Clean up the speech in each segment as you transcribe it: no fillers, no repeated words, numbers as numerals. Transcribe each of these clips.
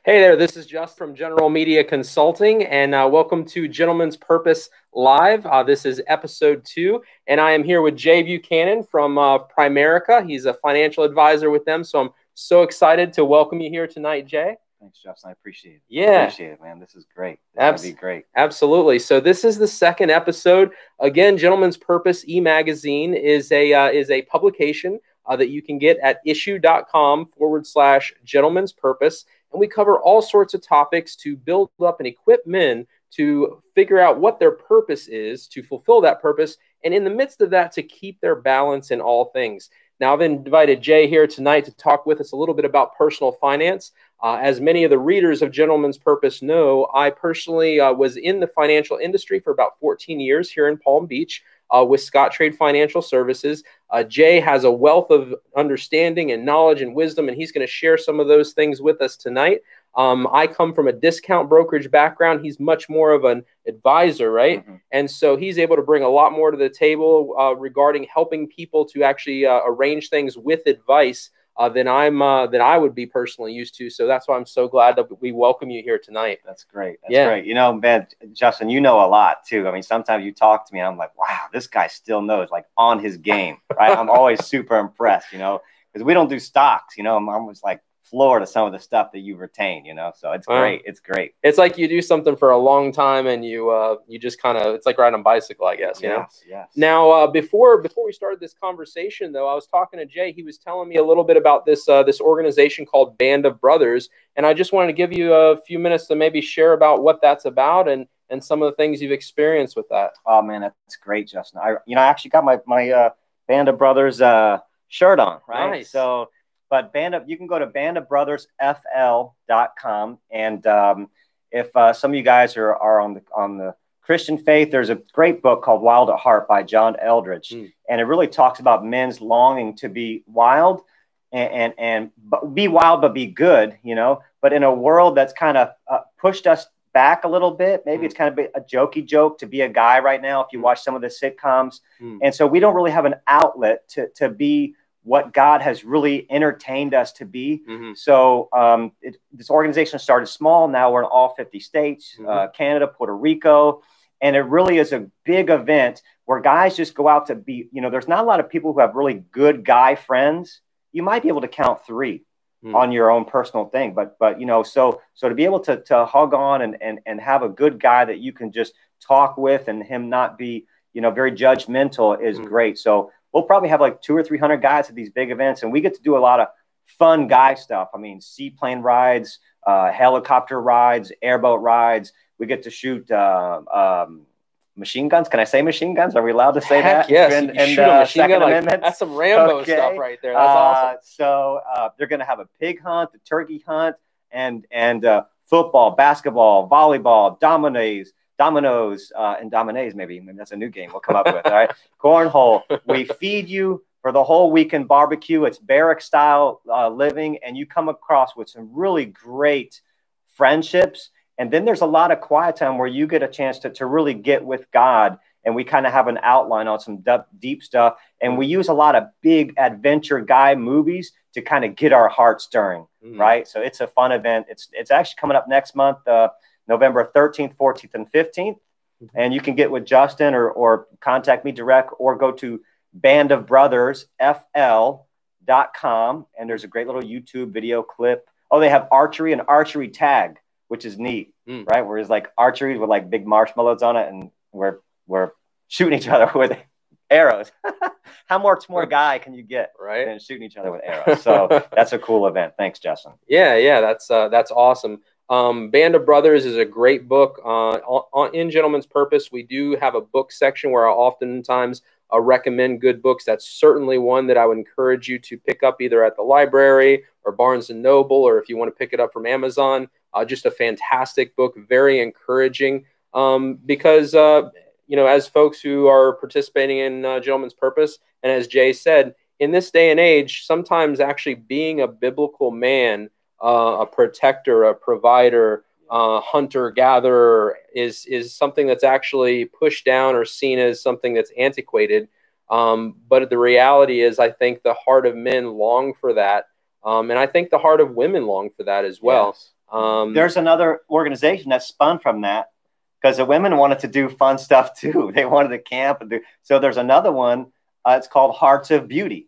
Hey there, this is Just from General Media Consulting, and welcome to Gentleman's Purpose Live. This is episode 2, and I am here with Jay Buchanan from Primerica. He's a financial advisor with them, so I'm so excited to welcome you here tonight, Jay. Thanks, Justin. I appreciate it. Yeah. I appreciate it, man. This is great. This will be great. Absolutely. So this is the second episode. Again, Gentleman's Purpose e-magazine is a publication that you can get at issue.com/Gentleman's Purpose. And we cover all sorts of topics to build up and equip men to figure out what their purpose is, to fulfill that purpose, and in the midst of that, to keep their balance in all things. Now, I've invited Jay here tonight to talk with us a little bit about personal finance. As many of the readers of Gentleman's Purpose know, I personally was in the financial industry for about 14 years here in Palm Beach with Scottrade Financial Services. Jay has a wealth of understanding and knowledge and wisdom, and he's going to share some of those things with us tonight. I come from a discount brokerage background. He's much more of an advisor, right? Mm-hmm. And so he's able to bring a lot more to the table regarding helping people to actually arrange things with advice than I would be personally used to. So that's why I'm so glad that we welcome you here tonight. That's great. That's great. You know, man, Justin, you know a lot too. I mean, sometimes you talk to me and I'm like, wow, this guy still knows, like on his game, right? I'm always super impressed, you know, because we don't do stocks, you know. I'm almost like floor to some of the stuff that you retain, you know, so it's great. It's great. It's like you do something for a long time and you just kind of, it's like riding a bicycle, I guess, you know? Yes. Now, before we started this conversation, though, I was talking to Jay. He was telling me a little bit about this organization called Band of Brothers, and I just wanted to give you a few minutes to maybe share about what that's about and some of the things you've experienced with that. Oh man, that's great, Justin. I actually got my Band of Brothers shirt on, right? Nice. So, but you can go to bandofbrothersfl.com, and if some of you guys are on the Christian faith, there's a great book called Wild at Heart by John Eldredge, and it really talks about men's longing to be wild and be wild but be good, you know. But in a world that's kind of pushed us back a little bit, maybe it's kind of a jokey joke to be a guy right now if you watch some of the sitcoms, and so we don't really have an outlet to be what God has really entertained us to be. So this organization started small. Now we're in all 50 states, Canada, Puerto Rico. And it really is a big event where guys just go out to be, you know, there's not a lot of people who have really good guy friends. You might be able to count 3 on your own personal thing. But you know, so to be able to hug on and have a good guy that you can just talk with and him not be, you know, very judgmental is great. So we'll probably have like 200 or 300 guys at these big events, and we get to do a lot of fun guy stuff. I mean, seaplane rides, helicopter rides, airboat rides. We get to shoot machine guns. Can I say machine guns? Are we allowed to say that? Yes, you can shoot a machine gun. Like, that's some Rambo stuff right there. That's awesome. So they're going to have a pig hunt, a turkey hunt, and football, basketball, volleyball, dominoes, and dominoes, maybe that's a new game we'll come up with. All right, cornhole. We feed you for the whole weekend barbecue. It's barrack style living, and you come across with some really great friendships. And then there's a lot of quiet time where you get a chance to really get with God, and we kind of have an outline on some deep stuff. And we use a lot of big adventure guy movies to kind of get our heart stirring, right? So it's a fun event. It's actually coming up next month. November 13th, 14th, and 15th. And you can get with Justin or contact me direct or go to bandofbrothersfl.com. And there's a great little YouTube video clip. Oh, they have archery and archery tag, which is neat, right? Where it's like archery with like big marshmallows on it, and we're shooting each other with arrows. How much more guy can you get than shooting each other with arrows? So that's a cool event. Thanks, Justin. Yeah, that's awesome. Band of Brothers is a great book. In Gentleman's Purpose, we do have a book section where I oftentimes recommend good books. That's certainly one that I would encourage you to pick up either at the library or Barnes & Noble, or if you want to pick it up from Amazon. Just a fantastic book, very encouraging because, you know, as folks who are participating in Gentleman's Purpose, and as Jay said, in this day and age, sometimes actually being a biblical man, a protector, a provider, hunter gatherer is something that's actually pushed down or seen as something that's antiquated. But the reality is, I think the heart of men long for that. And I think the heart of women long for that as well. There's another organization that spun from that, because the women wanted to do fun stuff too. They wanted to camp and do. So there's another one. It's called Hearts of Beauty.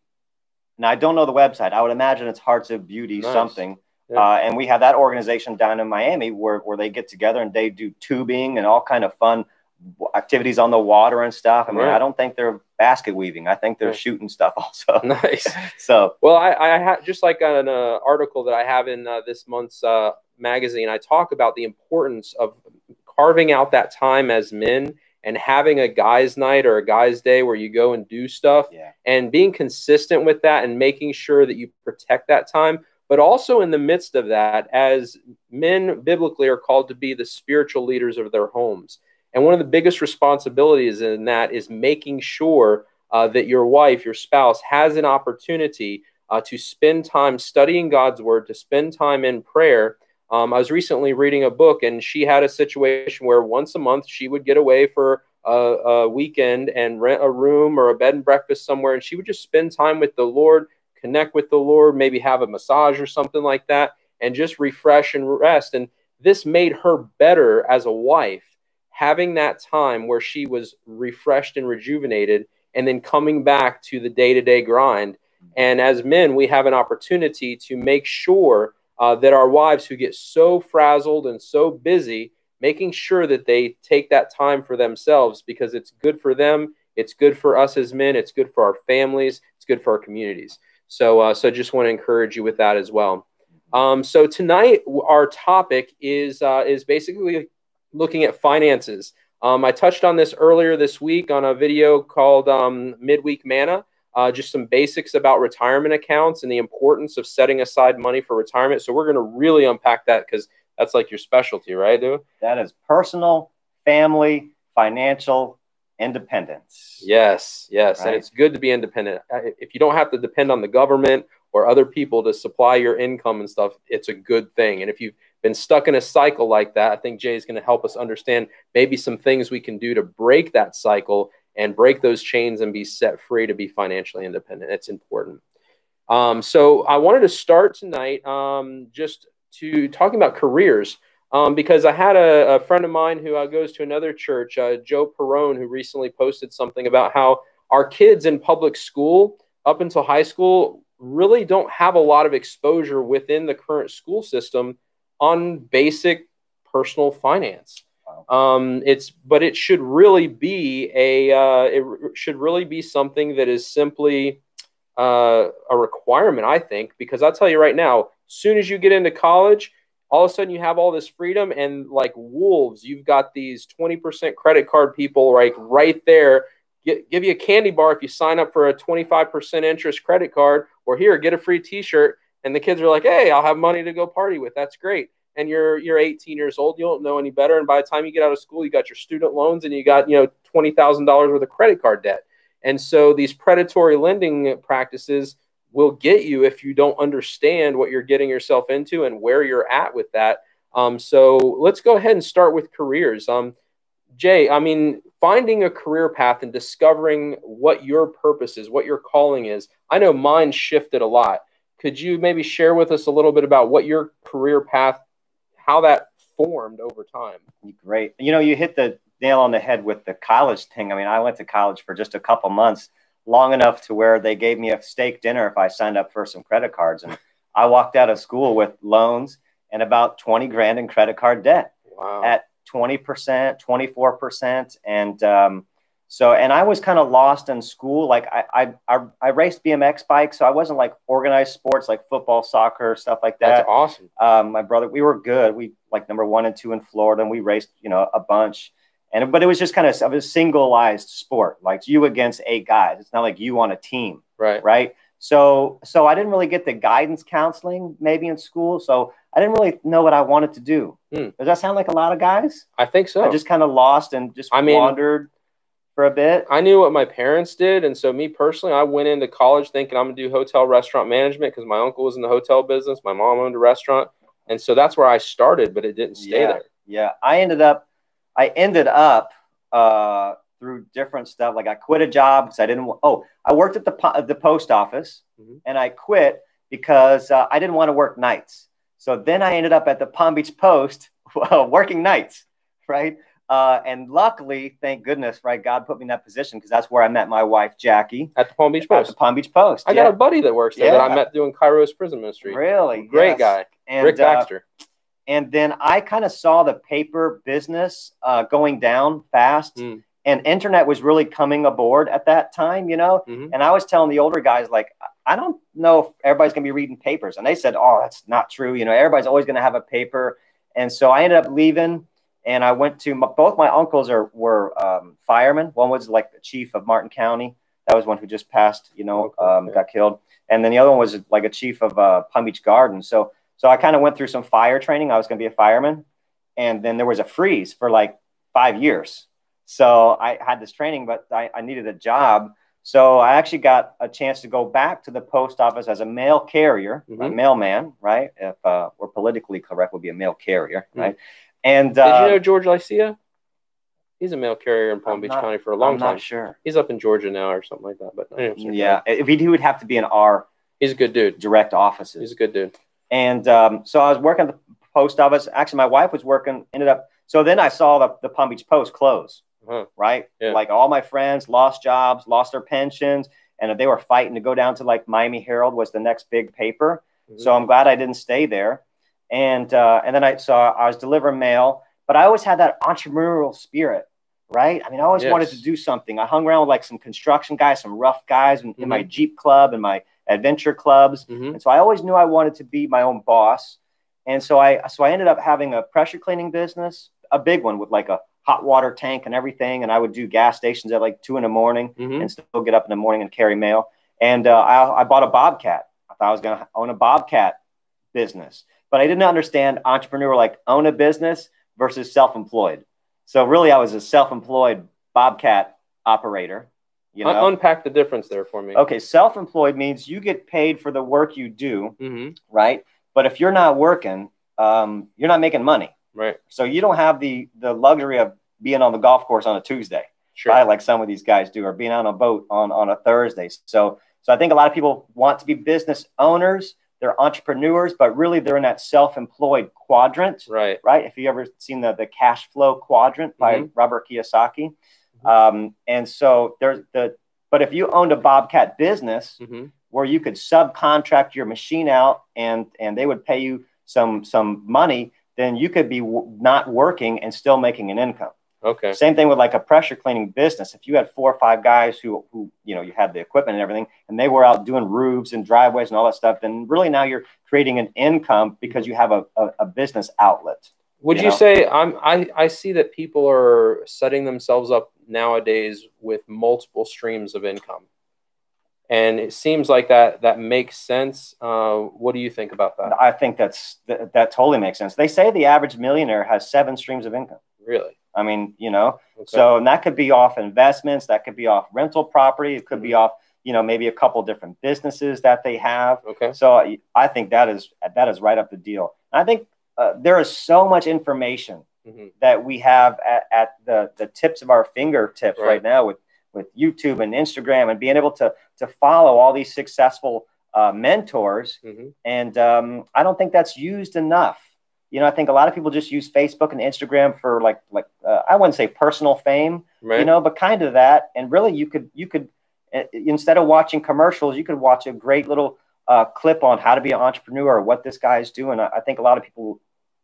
Now, I don't know the website. I would imagine it's Hearts of Beauty something. Yeah. And we have that organization down in Miami where they get together and they do tubing and all kind of fun activities on the water and stuff. I mean, I don't think they're basket weaving. I think they're shooting stuff also. Nice. So, well, I had just like an article that I have in this month's magazine. I talk about the importance of carving out that time as men and having a guy's night or a guy's day where you go and do stuff, and being consistent with that and making sure that you protect that time. But also in the midst of that, as men biblically are called to be the spiritual leaders of their homes. And one of the biggest responsibilities in that is making sure that your wife, your spouse, has an opportunity to spend time studying God's word, to spend time in prayer. I was recently reading a book, and she had a situation where once a month she would get away for a weekend and rent a room or a bed and breakfast somewhere, and she would just spend time with the Lord, connect with the Lord, maybe have a massage or something like that, and just refresh and rest. And this made her better as a wife, having that time where she was refreshed and rejuvenated, and then coming back to the day-to-day grind. And as men, we have an opportunity to make sure that our wives who get so frazzled and so busy, making sure that they take that time for themselves, because it's good for them, it's good for us as men, it's good for our families, it's good for our communities. So just want to encourage you with that as well. So tonight, our topic is basically looking at finances. I touched on this earlier this week on a video called Midweek Manna, just some basics about retirement accounts and the importance of setting aside money for retirement. So we're going to really unpack that, because that's like your specialty, right, dude? That is personal, family, financial independence. Yes, yes. Right? And it's good to be independent. If you don't have to depend on the government or other people to supply your income and stuff, it's a good thing. And if you've been stuck in a cycle like that, I think Jay is going to help us understand maybe some things we can do to break that cycle and break those chains and be set free to be financially independent. It's important. So I wanted to start tonight just to talking about careers, because I had a friend of mine who goes to another church, Joe Perrone, who recently posted something about how our kids in public school up until high school really don't have a lot of exposure within the current school system on basic personal finance. But it should really be something that is simply a requirement, I think, because I'll tell you right now, as soon as you get into college, all of a sudden you have all this freedom, and like wolves, you've got these 20% credit card people right there, give you a candy bar if you sign up for a 25% interest credit card, or here, get a free t-shirt. And the kids are like, hey, I'll have money to go party with. That's great. And you're 18 years old. You don't know any better. And by the time you get out of school, you got your student loans and you got, $20,000 worth of credit card debt. And so these predatory lending practices will get you if you don't understand what you're getting yourself into and where you're at with that. So let's go ahead and start with careers. Jay, I mean, finding a career path and discovering what your purpose is, what your calling is. I know mine shifted a lot. Could you maybe share with us a little bit about what your career path, how that formed over time? Great. You hit the nail on the head with the college thing. I mean, I went to college for just a couple months, long enough to where they gave me a steak dinner if I signed up for some credit cards. And I walked out of school with loans and about 20 grand in credit card debt. Wow. At 20%, 24%. And and I was kind of lost in school. Like I raced BMX bikes, so I wasn't like organized sports like football, soccer, stuff like that. That's awesome. My brother, we were good. We like number 1 and 2 in Florida, and we raced, a bunch. But it was just kind of a singleized sport, like you against 8 guys. It's not like you on a team, right? So I didn't really get the guidance counseling maybe in school. So I didn't really know what I wanted to do. Does that sound like a lot of guys? I think so. I just kind of lost and just wandered for a bit. I knew what my parents did. And so me personally, I went into college thinking I'm going to do hotel restaurant management because my uncle was in the hotel business. My mom owned a restaurant. And so that's where I started, but it didn't stay there. Yeah. I ended up through different stuff. Like I quit a job because I worked at the post office, and I quit because I didn't want to work nights. So then I ended up at the Palm Beach Post working nights, right? And luckily, thank goodness, right, God put me in that position because that's where I met my wife, Jackie. At the Palm Beach Post? At the Palm Beach Post. I got a buddy that works there that I met doing Kairos Prison Ministry. Really? Great guy. And, Rick Baxter. And then I kind of saw the paper business going down fast. And internet was really coming aboard at that time, you know? And I was telling the older guys, like, I don't know if everybody's going to be reading papers. And they said, oh, that's not true. You know, everybody's always going to have a paper. And so I ended up leaving, and I went to both my uncles were firemen. One was like the chief of Martin County. That was one who just passed, you know, got killed. And then the other one was like a chief of Palm Beach Gardens. So I kind of went through some fire training. I was going to be a fireman. And then there was a freeze for like 5 years. So I had this training, but I needed a job. So I actually got a chance to go back to the post office as a mail carrier, a mailman, right? If we're politically correct, would be a mail carrier, right? And did you know George Lycia? He's a mail carrier in Palm Beach County for a long time. I'm not sure. He's up in Georgia now or something like that. But yeah, if he would have to be in our he's a good dude. Direct offices. He's a good dude. And so I was working at the post office. Actually, my wife was working. So then I saw the Palm Beach Post close. Right? Yeah. Like all my friends lost jobs, lost their pensions, and they were fighting to go down to like Miami Herald was the next big paper. So I'm glad I didn't stay there. And then I was delivering mail, but I always had that entrepreneurial spirit, right? I mean, I always wanted to do something. I hung around with like some construction guys, some rough guys in my Jeep club and my adventure clubs. And so I always knew I wanted to be my own boss. And so I ended up having a pressure cleaning business, a big one with like a hot water tank and everything. And I would do gas stations at like 2 in the morning and still get up in the morning and carry mail. And I bought a Bobcat. I thought I was going to own a Bobcat business, but I didn't understand entrepreneur, like own a business versus self-employed. So really I was a self-employed Bobcat operator. You know? Unpack the difference there for me. Okay. Self-employed means you get paid for the work you do, right? But if you're not working, you're not making money. Right. So you don't have the luxury of being on the golf course on a Tuesday, right? Like some of these guys do, or being on a boat on a Thursday. So I think a lot of people want to be business owners. They're entrepreneurs, but really they're in that self-employed quadrant, right? If you ever seen the cash flow quadrant by Robert Kiyosaki. And so but if you owned a Bobcat business where you could subcontract your machine out and they would pay you some money, then you could be not working and still making an income. Okay. Same thing with like a pressure cleaning business. If you had 4 or 5 guys who you know, you had the equipment and everything, and they were out doing roofs and driveways and all that stuff, then really now you're creating an income because you have a business outlet. Would you say I see that people are setting themselves up nowadays with multiple streams of income, and it seems like that makes sense. What do you think about that? I think that totally makes sense. They say the average millionaire has 7 streams of income. Really? I mean, you know, so and that could be off investments, that could be off rental property, it could be off, you know, maybe a couple different businesses that they have. Okay. So I think that is right up the deal. And I think there is so much information that we have at the tips of our fingertips right now with YouTube and Instagram, and being able to follow all these successful mentors. And I don't think that's used enough. You know, I think a lot of people just use Facebook and Instagram for like I wouldn't say personal fame, you know, but kind of that. And really, you could instead of watching commercials, you could watch a great little clip on how to be an entrepreneur or what this guy is doing. I think a lot of people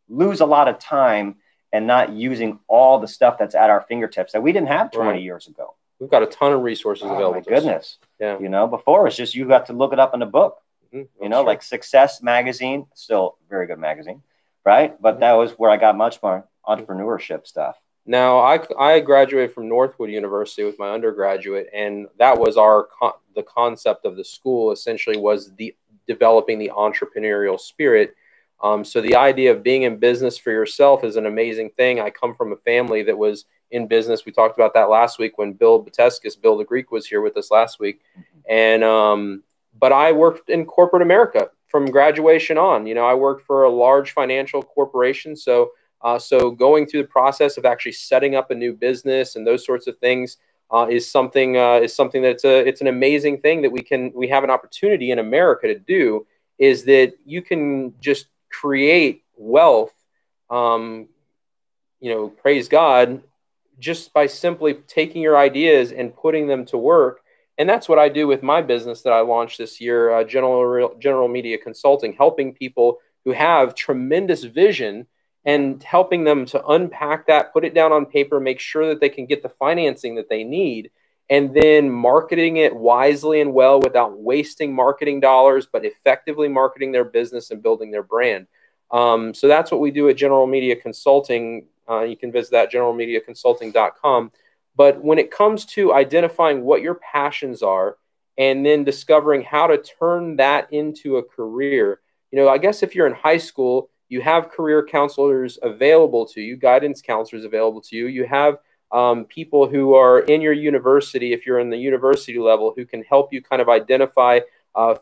lose a lot of time and not using all the stuff that's at our fingertips that we didn't have 20 years ago. We've got a ton of resources available. My goodness. Yeah. You know, before it's just you got to look it up in a book. You know, like Success Magazine, still a very good magazine. Right. But that was where I got much more entrepreneurship stuff. Now, I graduated from Northwood University with my undergraduate, and that was the concept of the school essentially was developing the entrepreneurial spirit. So the idea of being in business for yourself is an amazing thing. I come from a family that was in business. We talked about that last week when Bill Bateskis, Bill the Greek, was here with us last week. And but I worked in corporate America from graduation on. You know, I worked for a large financial corporation. So going through the process of actually setting up a new business and those sorts of things is something that's it's an amazing thing that we have an opportunity in America to do, is that you can just create wealth, praise God, just by simply taking your ideas and putting them to work. And that's what I do with my business that I launched this year, General Media Consulting, helping people who have tremendous vision and helping them to unpack that, put it down on paper, make sure that they can get the financing that they need, and then marketing it wisely and well without wasting marketing dollars, but effectively marketing their business and building their brand. So that's what we do at General Media Consulting. You can visit that, generalmediaconsulting.com. But when it comes to identifying what your passions are and then discovering how to turn that into a career, I guess if you're in high school, you have career counselors available to you, guidance counselors available to you. You have people who are in your university, if you're in the university level, who can help you kind of identify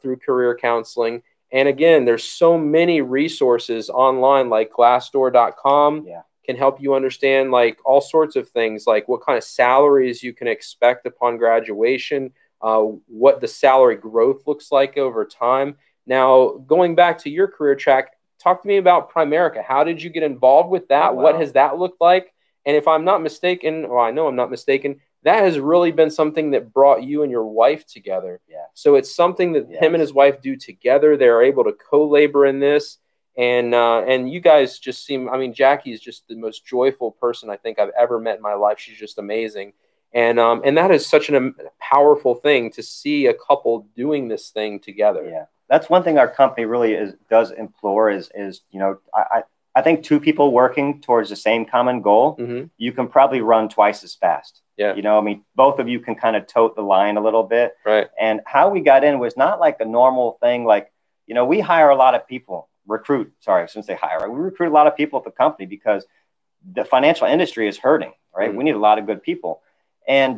through career counseling. And again, there's so many resources online, like Glassdoor.com. Yeah. Can help you understand like all sorts of things, like what kind of salaries you can expect upon graduation, what the salary growth looks like over time. Now, going back to your career track, talk to me about Primerica. How did you get involved with that? Oh, wow. What has that looked like? And if I'm not mistaken, well, I know I'm not mistaken, that has really been something that brought you and your wife together. Yeah. So it's something that him and his wife do together. They're able to co-labor in this. And you guys just seem, I mean, Jackie is just the most joyful person I think I've ever met in my life. She's just amazing. And that is such a powerful thing to see a couple doing this thing together. Yeah. That's one thing our company really does implore is, I think two people working towards the same common goal, you can probably run twice as fast. Yeah. Both of you can kind of tote the line a little bit. Right. And how we got in was not like a normal thing. Like, we hire a lot of people. We recruit a lot of people at the company because the financial industry is hurting, right? We need a lot of good people. And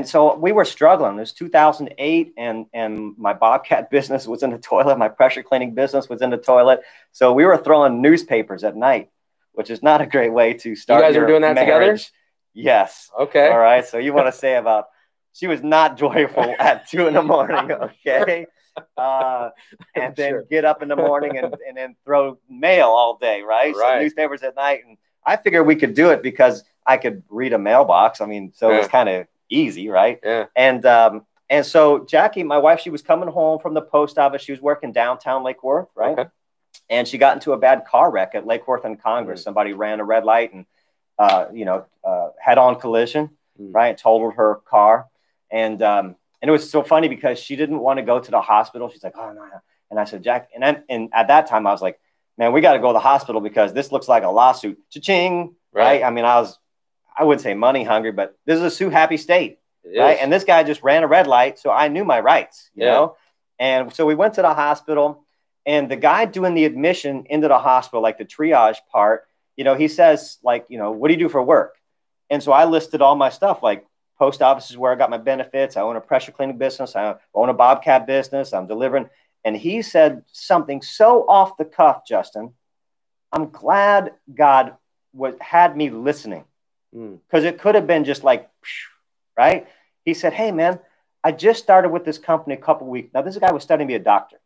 so we were struggling. It was 2008 and my Bobcat business was in the toilet. My pressure cleaning business was in the toilet. So we were throwing newspapers at night, which is not a great way to start. You guys were doing that marriage. together? Yes. Okay. All right. So you want to say about, she was not joyful at 2 a.m. Okay. And then get up in the morning and then throw mail all day, right? So newspapers at night. And I figured we could do it because I could read a mailbox. I mean, so it was kind of easy, right? Yeah. And so Jackie, my wife, she was coming home from the post office. She was working downtown Lake Worth, right? Okay. And she got into a bad car wreck at Lake Worth and Congress. Somebody ran a red light and, head-on collision, right? Totaled her car. And it was so funny because she didn't want to go to the hospital. She's like, oh, no. And I said, Jack, and at that time I was like, man, we got to go to the hospital because this looks like a lawsuit. Cha-ching, right? I mean, I wouldn't say money hungry, but this is a sue happy state, right? And this guy just ran a red light. So I knew my rights, you know? And so we went to the hospital and the guy doing the admission into the hospital, like the triage part, he says like, what do you do for work? And so I listed all my stuff, like post office is where I got my benefits. I own a pressure cleaning business. I own a Bobcat business. I'm delivering. And he said something so off the cuff, Justin. I'm glad God had me listening because it could have been just like, right? He said, hey, man, I just started with this company a couple weeks. Now, this guy was studying to be a doctor.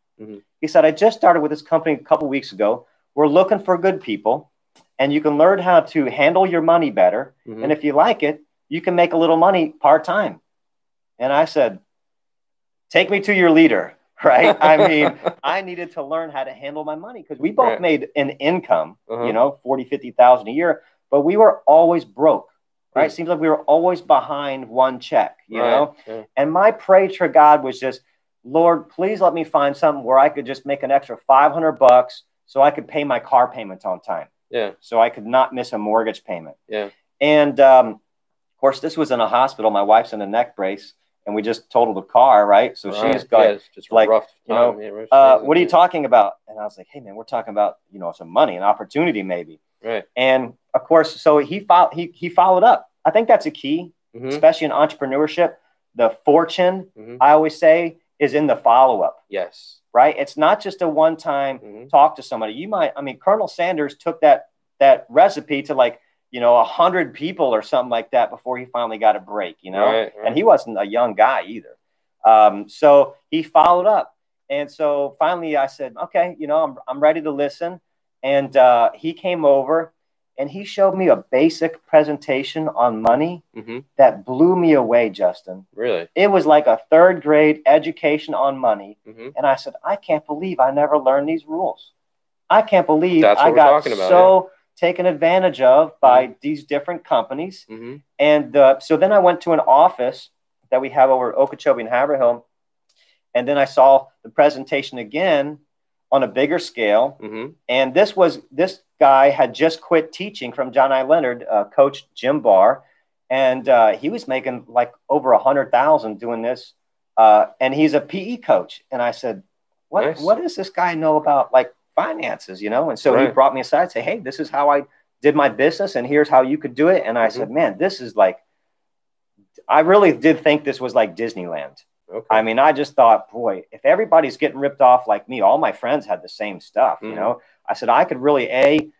He said, I just started with this company a couple weeks ago. We're looking for good people and you can learn how to handle your money better. And if you like it, you can make a little money part-time. And I said, take me to your leader, right? I mean, I needed to learn how to handle my money because we both made an income, 40, 50,000 a year, but we were always broke, right? It seems like we were always behind one check, you know? And my prayer to God was just, Lord, please let me find something where I could just make an extra $500 so I could pay my car payments on time. Yeah. So I could not miss a mortgage payment. Yeah. And, of course, this was in a hospital. My wife's in a neck brace, and we just totaled the car, right? So she's got just like, rough time. What are you talking about? And I was like, hey, man, we're talking about, some money, an opportunity maybe. Right. And, of course, so he followed up. I think that's a key, especially in entrepreneurship. The fortune, I always say, is in the follow-up. Yes. Right? It's not just a one-time talk to somebody. Colonel Sanders took that recipe to like, 100 people or something like that before he finally got a break, Right. And he wasn't a young guy either. So he followed up And so finally I said, okay, you know, I'm ready to listen. And he came over and he showed me a basic presentation on money that blew me away, Justin. Really? It was like a third grade education on money. And I said, I can't believe I never learned these rules. I can't believe I got so taken advantage of by these different companies. And so then I went to an office that we have over Okeechobee and Haverhill. And then I saw the presentation again on a bigger scale. And this guy had just quit teaching from John I. Leonard, Coach Jim Barr. And he was making like over 100,000 doing this. And he's a PE coach. And I said, what does this guy know about like finances, you know? And so he brought me aside and said, hey, this is how I did my business and here's how you could do it. And I said, man, this is like, I really did think this was like Disneyland. I mean, I just thought, boy, if everybody's getting ripped off like me, all my friends had the same stuff, you know? I said, I could really,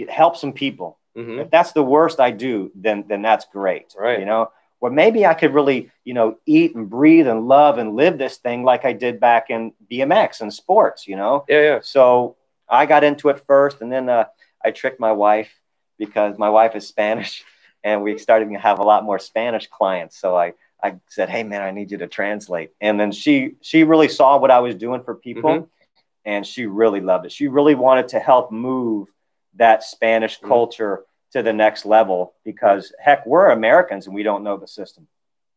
help some people. If that's the worst I do, then that's great, you know? Or maybe I could really, you know, eat and breathe and love and live this thing like I did back in BMX and sports, you know? So I got into it first, and then I tricked my wife because my wife is Spanish, and we started to have a lot more Spanish clients. So I said, hey, man, I need you to translate. And then she really saw what I was doing for people, and she really loved it. She really wanted to help move that Spanish culture to the next level because, heck, we're Americans and we don't know the system.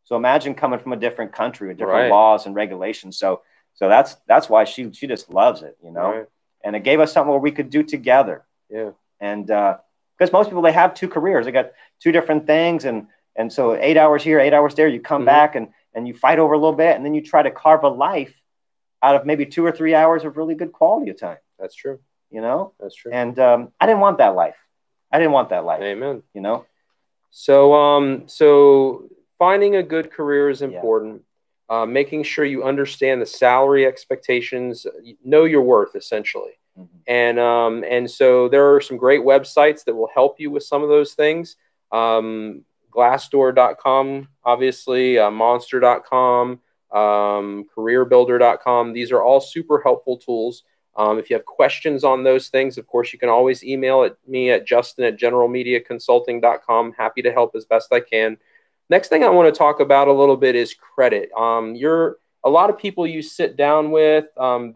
So imagine coming from a different country with different laws and regulations. So that's why she just loves it, you know. And it gave us something where we could do together. And because most people, they have two careers. They got two different things. And so 8 hours here, 8 hours there, you come back and you fight over a little bit, and then you try to carve a life out of maybe 2 or 3 hours of really good quality of time. That's true. You know? That's true. And I didn't want that life. Amen. You know? So, so finding a good career is important. Making sure you understand the salary expectations, know your worth, essentially. And so there are some great websites that will help you with some of those things. Glassdoor.com, obviously, Monster.com, CareerBuilder.com. These are all super helpful tools. If you have questions on those things, of course, you can always email me at justin@generalmediaconsulting.com. Happy to help as best I can. Next thing I want to talk about a little bit is credit. A lot of people you sit down with,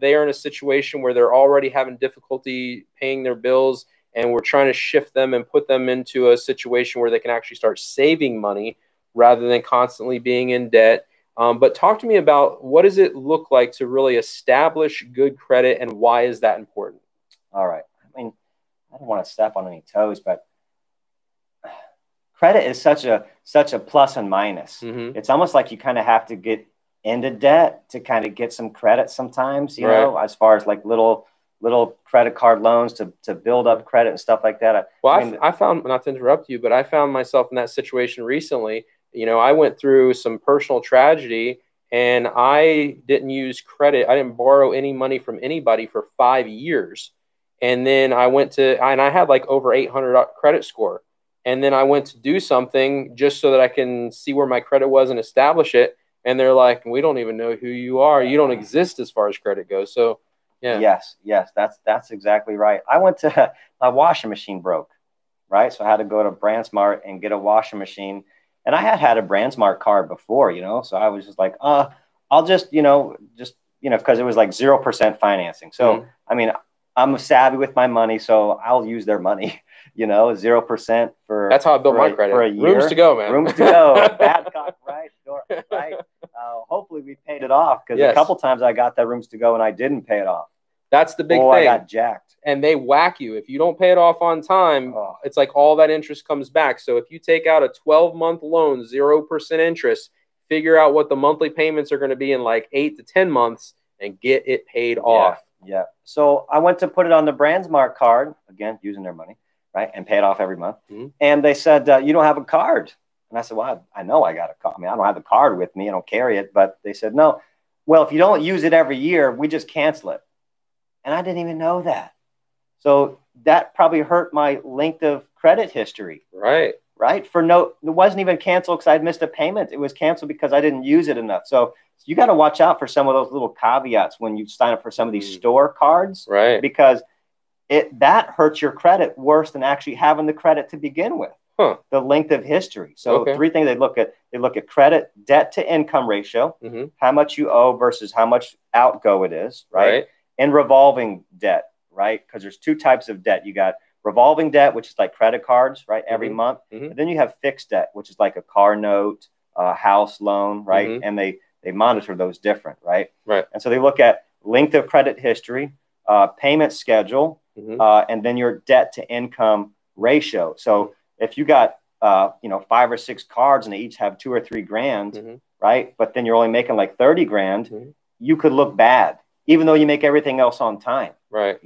they are in a situation where they're already having difficulty paying their bills, and we're trying to shift them and put them into a situation where they can actually start saving money rather than constantly being in debt. But talk to me about, what does it look like to really establish good credit, and why is that important? All right. I mean, I don't want to step on any toes, but credit is such a plus and minus. It's almost like you kind of have to get into debt to kind of get some credit sometimes, you know, as far as like little credit card loans to build up credit and stuff like that. Well, I found, not to interrupt you, but I found myself in that situation recently. You know, I went through some personal tragedy, and I didn't use credit. I didn't borrow any money from anybody for 5 years. And then I had like over 800 credit score. And then I went to do something just so that I can see where my credit was and establish it. And they're like, we don't even know who you are. You don't exist as far as credit goes. So, yeah. Yes, that's exactly right. I went to, my washing machine broke, right? So I had to go to BrandsMart and get a washing machine. And I had a BrandsMart card before, you know, so I was just like, I'll just, because it was like 0% financing. So, I mean, I'm savvy with my money, so I'll use their money, 0% for. That's how I built my credit. For a year. Rooms to go, man. Rooms to go. Babcock, right? Right. Hopefully we paid it off, because a couple times I got that rooms to go and I didn't pay it off. That's the big thing. I got jacked. And they whack you. If you don't pay it off on time, it's like all that interest comes back. So if you take out a 12-month loan, 0% interest, figure out what the monthly payments are going to be in like 8 to 10 months and get it paid off. Yeah. So I went to put it on the BrandsMart card, again, using their money, right, and pay it off every month. And they said, you don't have a card. And I said, well, I know I got a card. I mean, I don't have the card with me. I don't carry it. But they said, no. Well, if you don't use it every year, we just cancel it. And I didn't even know that. So that probably hurt my length of credit history. Right. right? It wasn't even canceled because I'd missed a payment. It was canceled because I didn't use it enough. So you got to watch out for some of those little caveats when you sign up for some of these store cards, right? Because that hurts your credit worse than actually having the credit to begin with. Huh. The length of history. So three things they look at. They look at credit, debt to income ratio, how much you owe versus how much outgo it is, right? And revolving debt, right? Because there's two types of debt. You got revolving debt, which is like credit cards, right? Every month. And then you have fixed debt, which is like a car note, a house loan, right? And they monitor those different, right? And so they look at length of credit history, payment schedule, and then your debt to income ratio. So if you got 5 or 6 cards and they each have $2 or $3 grand, right? But then you're only making like 30 grand, you could look bad, even though you make everything else on time, right?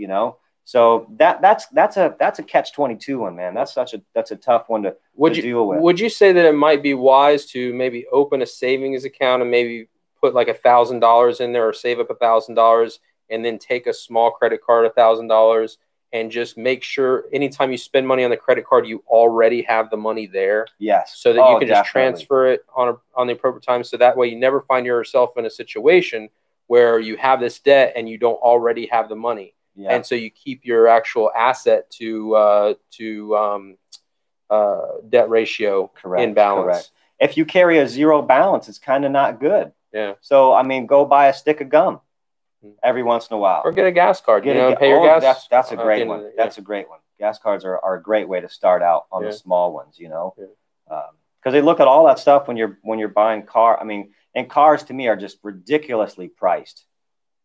So that's a catch-22 one, man. That's a tough one to deal with. Would you say that it might be wise to maybe open a savings account and maybe put like $1,000 in there, or save up $1,000 and then take a small credit card, $1,000? And just make sure anytime you spend money on the credit card, you already have the money there. Yes. So that you can just transfer it on the appropriate time. So that way you never find yourself in a situation where you have this debt and you don't already have the money. Yeah. And so you keep your actual asset to debt ratio in balance. Correct. If you carry a zero balance, it's kind of not good. Yeah. So, I mean, go buy a stick of gum every once in a while, or get a gas card. Pay your gas. That's a great one. That's a great one. Gas cards are a great way to start out on the small ones, because they look at all that stuff when you're buying car. I mean, and cars to me are just ridiculously priced.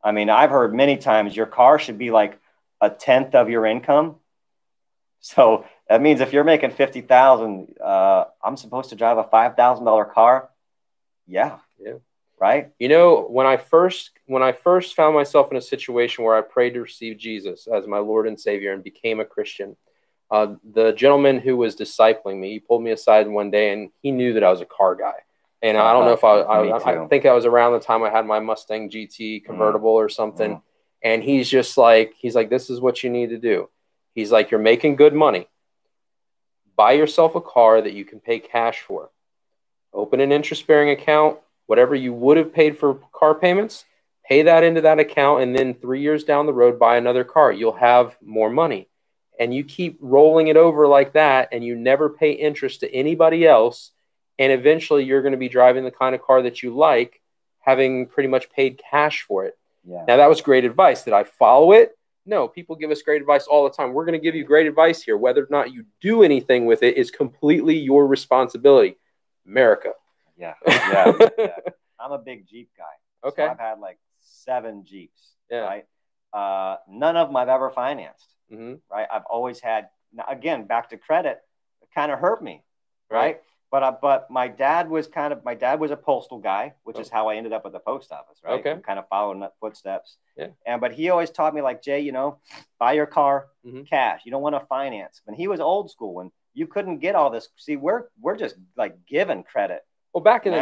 I mean, I've heard many times your car should be like 1/10 of your income. So that means if you're making $50,000, I'm supposed to drive a $5,000 car. Yeah. Right. When I first found myself in a situation where I prayed to receive Jesus as my Lord and Savior and became a Christian, the gentleman who was discipling me, he pulled me aside one day and he knew that I was a car guy. And I don't know if I think that was around the time I had my Mustang GT convertible or something. And he's like, this is what you need to do. He's like, you're making good money. Buy yourself a car that you can pay cash for. Open an interest-bearing account. Whatever you would have paid for car payments, pay that into that account, and then 3 years down the road, buy another car. You'll have more money. And you keep rolling it over like that, and you never pay interest to anybody else, and eventually you're going to be driving the kind of car that you like, having pretty much paid cash for it. Yeah. Now, that was great advice. Did I follow it? No, people give us great advice all the time. We're going to give you great advice here. Whether or not you do anything with it is completely your responsibility. America. Yeah. I'm a big Jeep guy. Okay. So I've had like 7 Jeeps. Yeah. Right. None of them I've ever financed. Right. I've always had. Now, again, back to credit. It kind of hurt me. Right. But my dad was a postal guy, which is how I ended up at the post office. Right. Okay. Kind of following that footsteps. Yeah. But he always taught me, like, Jay, buy your car cash. You don't want to finance. But he was old school when you couldn't get all this. See, we're just like given credit. Well, back in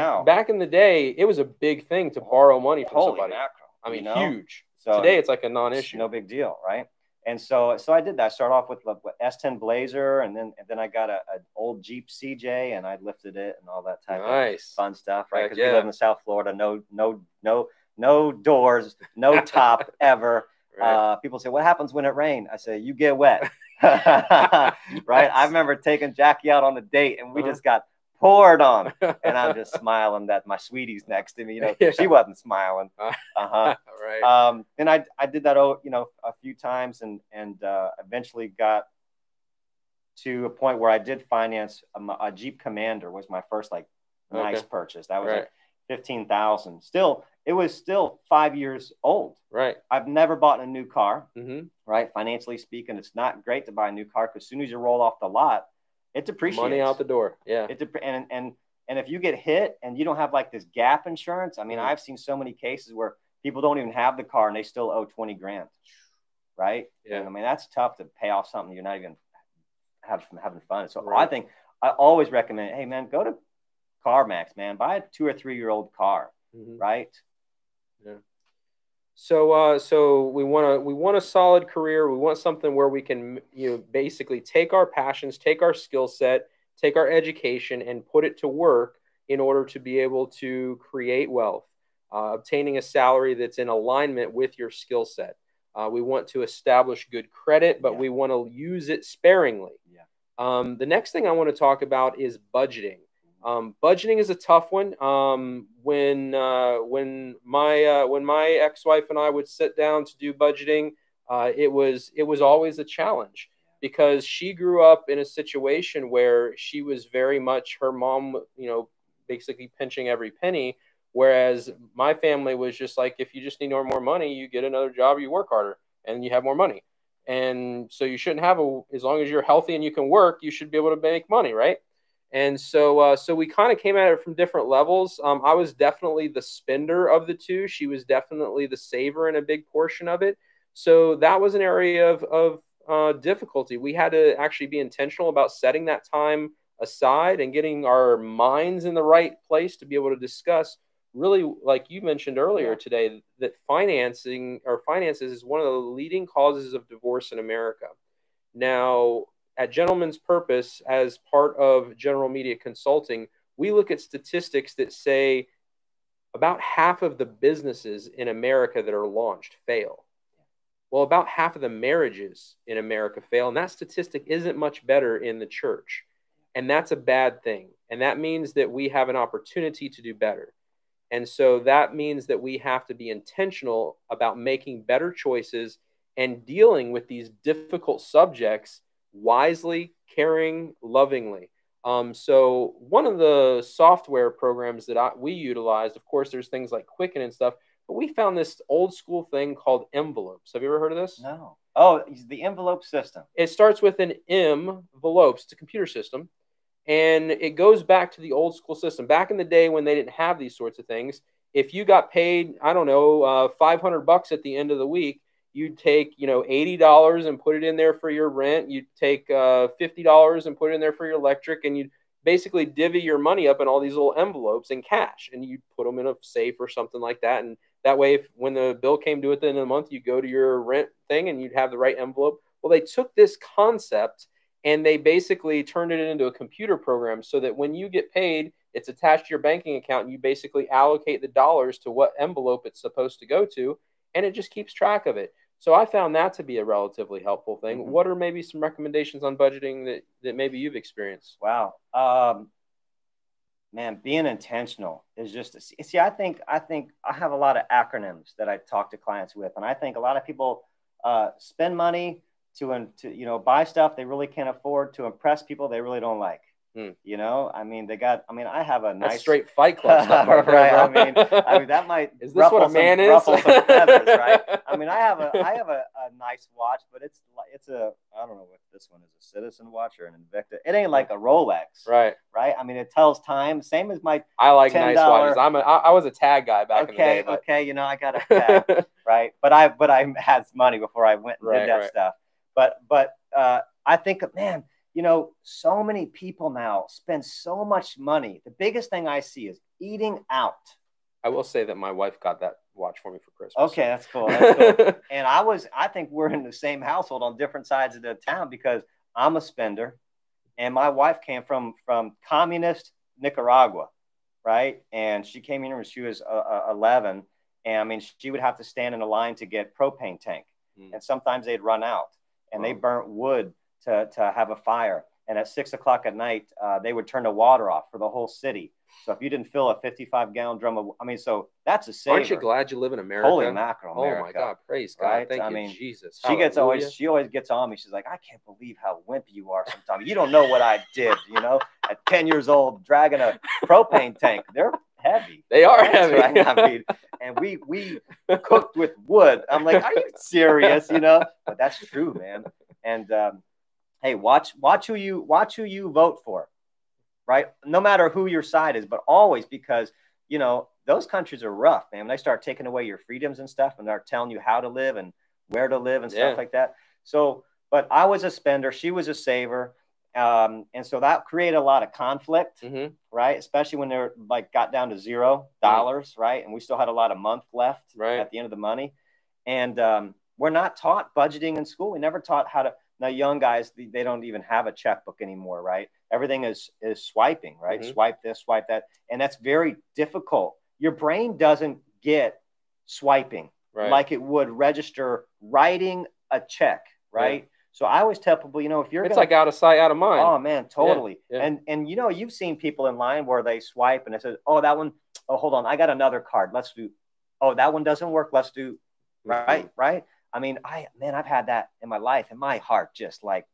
the day, it was a big thing to borrow money from somebody. Mackerel, I mean, huge. So today, it's like a non-issue. No big deal, right? And so I did that. I started off with S10 Blazer, and then I got an old Jeep CJ, and I lifted it and all that type of fun stuff, right? Because we live in South Florida, no doors, no top ever. Right. People say, "What happens when it rains?" I say, "You get wet." Right? I remember taking Jackie out on a date, and we just got poured on, and I'm just smiling that my sweetie's next to me. She wasn't smiling. Right. And I did that, a few times, and eventually got to a point where I did finance a Jeep Commander. Was my first nice purchase. That was like $15,000. It was still 5 years old. Right. I've never bought a new car. Right. Financially speaking, it's not great to buy a new car because as soon as you roll off the lot, it depreciates. Money out the door. Yeah. And if you get hit and you don't have like this gap insurance, I mean, I've seen so many cases where people don't even have the car and they still owe 20 grand. Right. Yeah. And I mean, that's tough to pay off something you're not even having fun. So I think I always recommend, hey man, go to CarMax, man, buy a 2 or 3 year old car. Right. Yeah. So we want a solid career. We want something where we can, basically take our passions, take our skill set, take our education and put it to work in order to be able to create wealth, obtaining a salary that's in alignment with your skill set. We want to establish good credit, but we want to use it sparingly. The next thing I want to talk about is budgeting. Budgeting is a tough one. When my ex-wife and I would sit down to do budgeting, it was always a challenge, because she grew up in a situation where she was very much, her mom, basically pinching every penny. Whereas my family was just like, if you just need more money, you get another job, you work harder, and you have more money. And so you shouldn't have as long as you're healthy and you can work, you should be able to make money, right? And so we kind of came at it from different levels. I was definitely the spender of the two. She was definitely the saver in a big portion of it. So that was an area of difficulty. We had to actually be intentional about setting that time aside and getting our minds in the right place to be able to discuss, really, like you mentioned earlier today, that finances is one of the leading causes of divorce in America. Now, at Gentleman's Purpose, as part of General Media Consulting, we look at statistics that say about half of the businesses in America that are launched fail. Well, about half of the marriages in America fail, and that statistic isn't much better in the church. And that's a bad thing. And that means that we have an opportunity to do better. And so that means that we have to be intentional about making better choices and dealing with these difficult subjects wisely, caring, lovingly. So one of the software programs that we utilized, of course, there's things like Quicken and stuff, but we found this old school thing called envelopes. Have you ever heard of this? No. Oh, the envelope system. It starts with an envelopes. It's a computer system. And it goes back to the old school system. Back in the day when they didn't have these sorts of things, if you got paid, I don't know, $500 at the end of the week, you'd take, $80 and put it in there for your rent. You'd take $50 and put it in there for your electric, and you'd basically divvy your money up in all these little envelopes in cash, and you'd put them in a safe or something like that. And that way, when the bill came due at the end of the month, you go to your rent thing and you'd have the right envelope. Well, they took this concept and they basically turned it into a computer program so that when you get paid, it's attached to your banking account, and you basically allocate the dollars to what envelope it's supposed to go to, and it just keeps track of it. So I found that to be a relatively helpful thing. Mm-hmm. What are maybe some recommendations on budgeting that maybe you've experienced? Wow. Man, being intentional is just, see, I think I have a lot of acronyms that I talk to clients with, and I think a lot of people spend money to buy stuff they really can't afford to impress people they really don't like. I have a nice, that's straight Fight Club stuff, right? I mean that might is this what a man is? Ruffle some feathers, right? I mean, I have a nice watch, but it's a, I don't know what this one is, a Citizen watch or an Invicta. It ain't like a Rolex, right? I mean, it tells time, same as my. I like nice watches. I was a tag guy back in the day. But... Okay, I got a tag, right? But I had money before I went and did that stuff. But I think, man, so many people now spend so much money. The biggest thing I see is eating out. I will say that my wife got that watch for me for Christmas. Okay, that's cool. That's cool. And I think we're in the same household on different sides of the town, because I'm a spender and my wife came from communist Nicaragua, right? And she came here when she was 11. And I mean, she would have to stand in a line to get propane tank. And sometimes they'd run out, and they burnt wood to have a fire. And at 6 o'clock at night, they would turn the water off for the whole city. So if you didn't fill a 55-gallon drum so that's a saver. Aren't you glad you live in America? Holy mackerel, America. Oh my God, praise God. Right? Thank you, Jesus. She always gets on me. She's like, I can't believe how wimpy you are sometimes. You don't know what I did, at 10 years old, dragging a propane tank. They're heavy. They are heavy. Right? I mean, and we cooked with wood. I'm like, are you serious? But that's true, man. And hey, watch who you vote for, right? No matter who your side is, but always, because those countries are rough, man. They start taking away your freedoms and stuff, and they're telling you how to live and where to live and stuff like that. So, but I was a spender, she was a saver, and so that created a lot of conflict, right? Especially when they're got down to $0, right? And we still had a lot of month left at the end of the money, and we're not taught budgeting in school. We never taught how to. Now, young guys, they don't even have a checkbook anymore, right? everything is swiping, right? Mm-hmm. Swipe this, swipe that. And that's very difficult. Your brain doesn't get swiping like it would register writing a check, right? Yeah. So I always tell people, if you're like out of sight, out of mind. Oh man, totally. Yeah. And you've seen people in line where they swipe and it says, oh, that one, oh, hold on, I got another card. Let's do, oh, that one doesn't work. Let's do, right? Right. I mean, I've had that in my life, and my heart just like,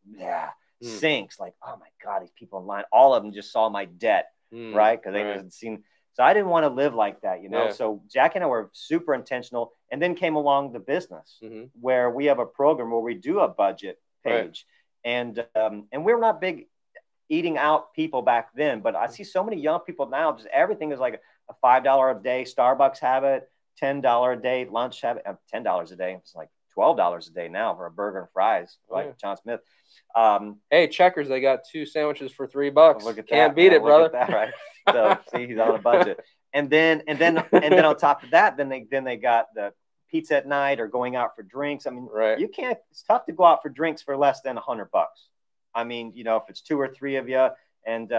sinks. Like, oh my God, these people in line, all of them just saw my debt, right? Because they hadn't seen. So I didn't want to live like that, Yeah. So Jackie and I were super intentional, and then came along the business where we have a program where we do a budget page, and we're not big eating out people back then, but I see so many young people now. Just everything is like a $5 a day Starbucks habit, $10 a day lunch habit, $10 a day. It's like $12 a day now for a burger and fries, like John Smith. Hey, Checkers, they got 2 sandwiches for $3. Look at that. Can't beat it, brother. Look at that, right? So see, he's on a budget. And then on top of that, then they got the pizza at night or going out for drinks. I mean, you can't. It's tough to go out for drinks for less than $100. I mean, if it's 2 or 3 of you, and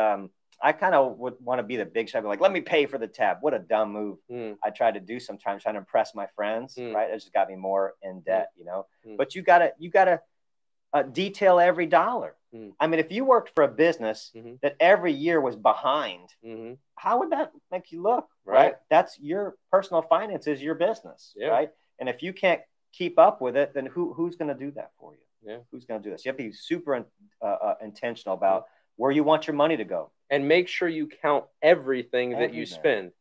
I kind of would want to be the big shot, like, let me pay for the tab. What a dumb move. I try to do sometimes, trying to impress my friends, right? It just got me more in debt, But you gotta detail every dollar. I mean, if you worked for a business that every year was behind, how would that make you look, right? That's your personal finances, your business, right? And if you can't keep up with it, then who's going to do that for you? Yeah. Who's going to do this? You have to be super intentional about where you want your money to go. And make sure you count everything that you spend.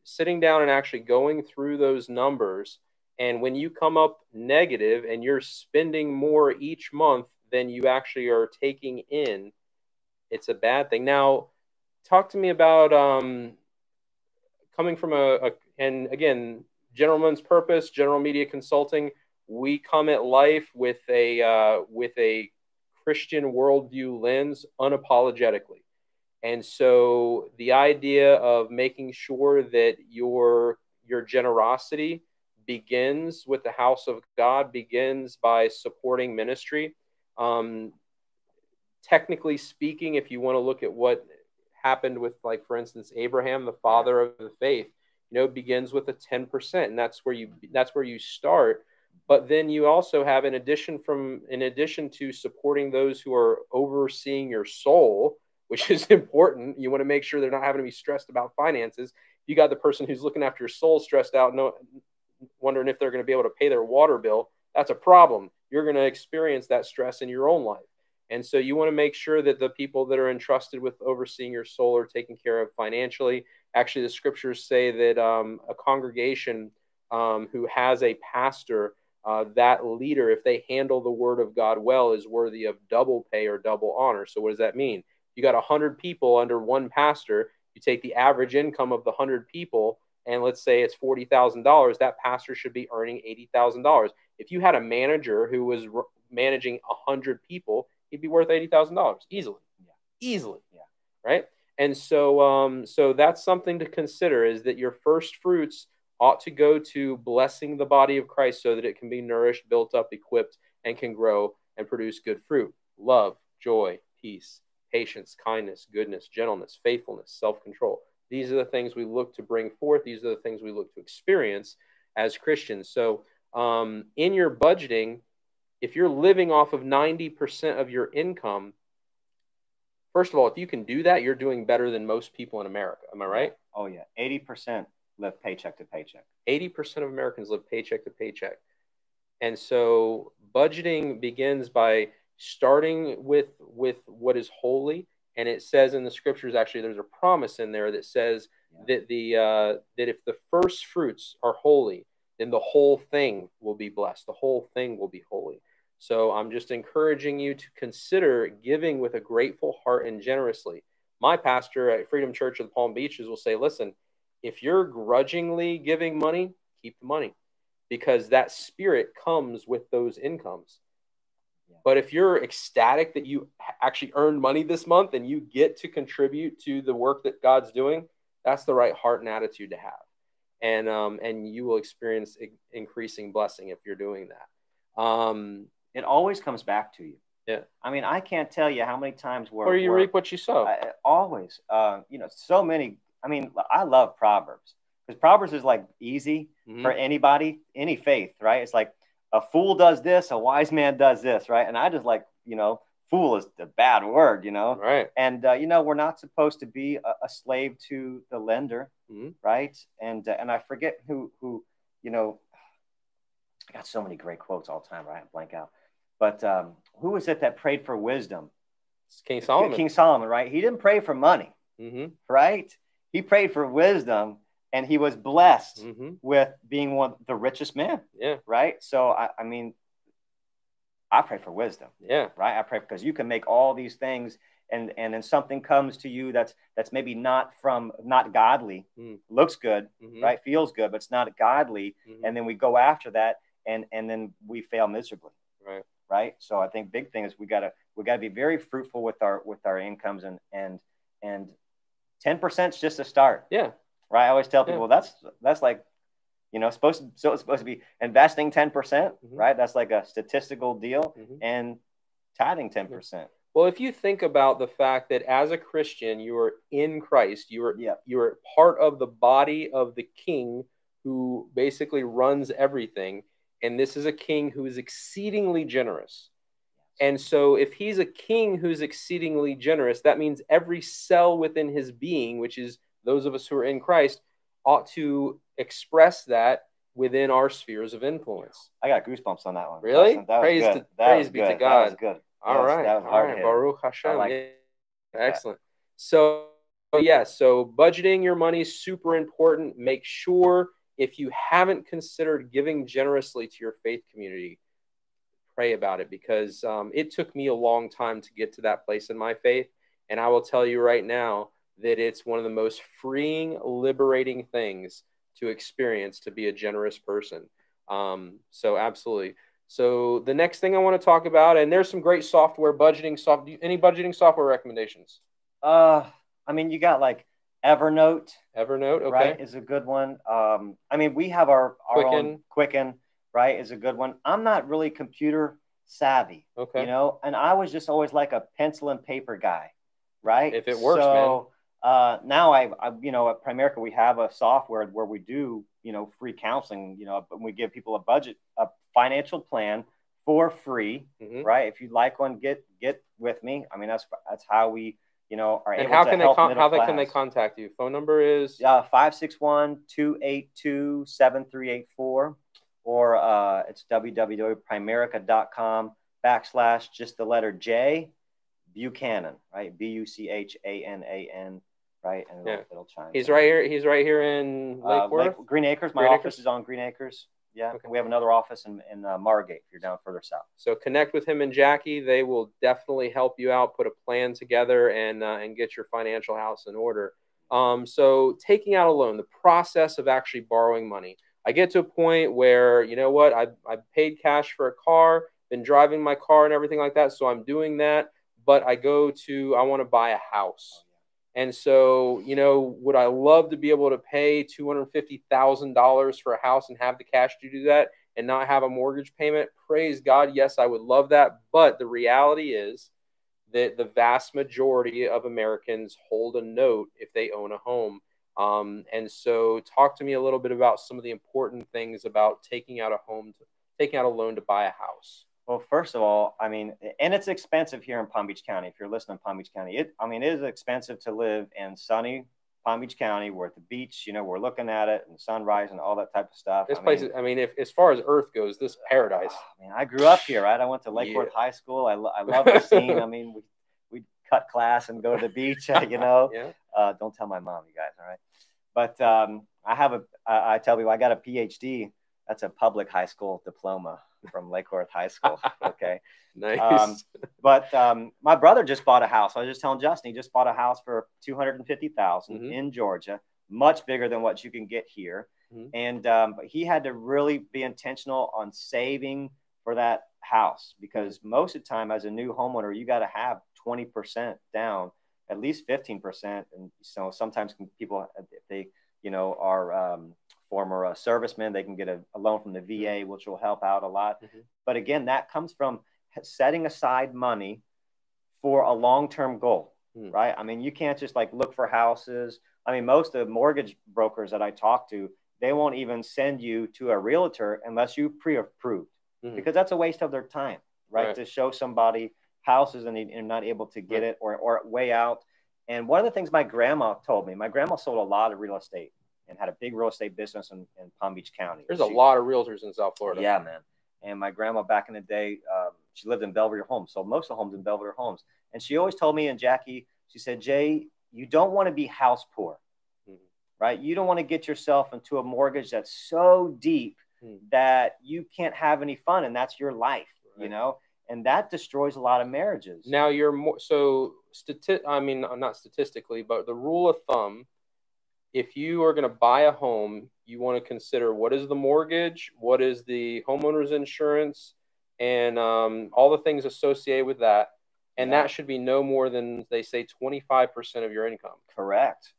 Sitting down and actually going through those numbers. And when you come up negative and you're spending more each month than you actually are taking in, it's a bad thing. Now, talk to me about coming from and again, Gentleman's Purpose, General Media Consulting. We come at life with a Christian worldview lens unapologetically. And so the idea of making sure that your generosity begins with the house of God, begins by supporting ministry. Technically speaking, if you want to look at what happened with, like, for instance, Abraham, the father of the faith, it begins with a 10%, and that's where you start. But then you also have, in addition to supporting those who are overseeing your soul, which is important, you want to make sure they're not having to be stressed about finances. You got the person who's looking after your soul stressed out, wondering if they're going to be able to pay their water bill. That's a problem. You're going to experience that stress in your own life. And so you want to make sure that the people that are entrusted with overseeing your soul are taken care of financially. Actually, the scriptures say that a congregation who has a pastor, that leader, if they handle the word of God well, is worthy of double pay or double honor. So what does that mean? You got 100 people under one pastor. You take the average income of the 100 people, and let's say it's $40,000. That pastor should be earning $80,000. If you had a manager who was managing 100 people, he'd be worth $80,000 easily. Easily. Right. And so, so that's something to consider, is that your first fruits ought to go to blessing the body of Christ so that it can be nourished, built up, equipped, and can grow and produce good fruit. Love, joy, peace, patience, kindness, goodness, gentleness, faithfulness, self-control. These are the things we look to bring forth. These are the things we look to experience as Christians. So in your budgeting, if you're living off of 90% of your income, first of all, if you can do that, you're doing better than most people in America. Am I right? Oh, yeah. 80% live paycheck to paycheck. 80% of Americans live paycheck to paycheck. And so budgeting begins by starting with what is holy. And it says in the scriptures, actually, there's a promise in there that says that that if the first fruits are holy, then the whole thing will be blessed. The whole thing will be holy. So I'm just encouraging you to consider giving with a grateful heart and generously. My pastor at Freedom Church of the Palm Beaches will say, listen, if you're grudgingly giving money, keep the money, because that spirit comes with those incomes. But if you're ecstatic that you actually earned money this month and you get to contribute to the work that God's doing, that's the right heart and attitude to have. And you will experience increasing blessing if you're doing that. It always comes back to you. Yeah. I mean, I can't tell you how many times Or you reap what you sow. Always, you know, so many. I mean, I love Proverbs because Proverbs is like easy for anybody, any faith, right? It's like a fool does this, a wise man does this, right? And I just like, you know, fool is a bad word, you know, right? And you know, we're not supposed to be a slave to the lender, right? And I forget who, you know, I got so many great quotes all the time, right? I blank out. But who was it that prayed for wisdom? It's King Solomon. King Solomon, right? He didn't pray for money, right? He prayed for wisdom, and he was blessed with being one of the richest men. Yeah. Right. So I mean, I pray for wisdom. Yeah. Right. I pray because you can make all these things, and then something comes to you that's maybe not godly, looks good, right? Feels good, but it's not godly, and then we go after that, and then we fail miserably. Right. Right. So I think big thing is we gotta be very fruitful with our incomes, and 10% is just a start. Yeah. Right. I always tell people, well, that's like, you know, it's supposed to be investing 10%, right? That's like a statistical deal, and tithing 10%. Well, if you think about the fact that as a Christian, you are in Christ, you are part of the body of the King who basically runs everything. And this is a king who is exceedingly generous. And so if he's a king who's exceedingly generous, that means every cell within his being, which is those of us who are in Christ, ought to express that within our spheres of influence. I got goosebumps on that one. Really? Justin, that praise was good. praise be to God. That was good. All right. That was hard. Baruch Hashem. Excellent. So so budgeting your money is super important. Make sure, if you haven't considered giving generously to your faith community, pray about it, because it took me a long time to get to that place in my faith. And I will tell you right now that it's one of the most freeing, liberating things to experience, to be a generous person. So absolutely. So the next thing I want to talk about, and there's some great software, any budgeting software recommendations? I mean, you got like Evernote. Evernote, okay. Right, is a good one. I mean, we have our own Quicken, right, is a good one. I'm not really computer savvy, okay, you know, and I was just always like a pencil and paper guy, right? If it works, man. Now I you know, at Primerica, we have a software where we do, you know, free counseling, you know, and we give people a financial plan for free, right? If you'd like one, get with me. I mean, that's how we, you know, are able to help middle class. How can they contact you? Phone number is 561-282-7384, or it's www.primerica.com/ just the letter J, Buchanan, right? Buchanan, right? And it'll chime. He's right here. He's right here in Lake Worth? Green Acres. My office is on Green Acres. Yeah. Okay. We have another office in Margate if you're down further south. So connect with him and Jackie. They will definitely help you out, put a plan together, and get your financial house in order. So taking out a loan, the process of actually borrowing money. I get to a point where, you know what, I paid cash for a car, been driving my car and everything like that. So I'm doing that, but I want to buy a house. And so, you know, would I love to be able to pay $250,000 for a house and have the cash to do that and not have a mortgage payment? Praise God. Yes, I would love that. But the reality is that the vast majority of Americans hold a note if they own a home. And so talk to me a little bit about some of the important things about taking out a loan to buy a house. Well, first of all, I mean, and it's expensive here in Palm Beach County. If you're listening in Palm Beach County, it is expensive to live in sunny Palm Beach County. We're at the beach, you know, we're looking at it and sunrise and all that type of stuff. This place, if as far as Earth goes, this paradise. I mean, I grew up here, right? I went to Lake Worth High School. I love the scene. I mean, we cut class and go to the beach, you know. Don't tell my mom, you guys, all right? But I tell people I got a PhD. That's a public high school diploma from Lake Worth High School. Okay. Nice. But my brother just bought a house. I was just telling Justin, he just bought a house for $250,000 in Georgia, much bigger than what you can get here. And but he had to really be intentional on saving for that house, because most of the time as a new homeowner, you got to have 20% down, at least 15%. And so sometimes people, if they, you know, are former servicemen, they can get a loan from the VA, which will help out a lot. But again, that comes from setting aside money for a long-term goal, right? I mean, you can't just like look for houses. I mean, most of the mortgage brokers that I talk to, they won't even send you to a realtor unless you pre-approved, because that's a waste of their time, right? To show somebody houses and you're not able to get it, or way out. And one of the things my grandma told me, my grandma sold a lot of real estate and had a big real estate business in Palm Beach County. There's a lot of realtors in South Florida. Yeah, man. And my grandma back in the day, she lived in Belvedere Homes, sold most of the homes in Belvedere Homes. And she always told me, and Jackie, she said, Jay, you don't want to be house poor, right? You don't want to get yourself into a mortgage that's so deep that you can't have any fun, and that's your life, you know? And that destroys a lot of marriages. Now you're more, so I mean, not statistically, but the rule of thumb, if you are going to buy a home, you want to consider what is the mortgage, what is the homeowner's insurance, and all the things associated with that. And that should be no more than, they say, 25% of your income. Correct.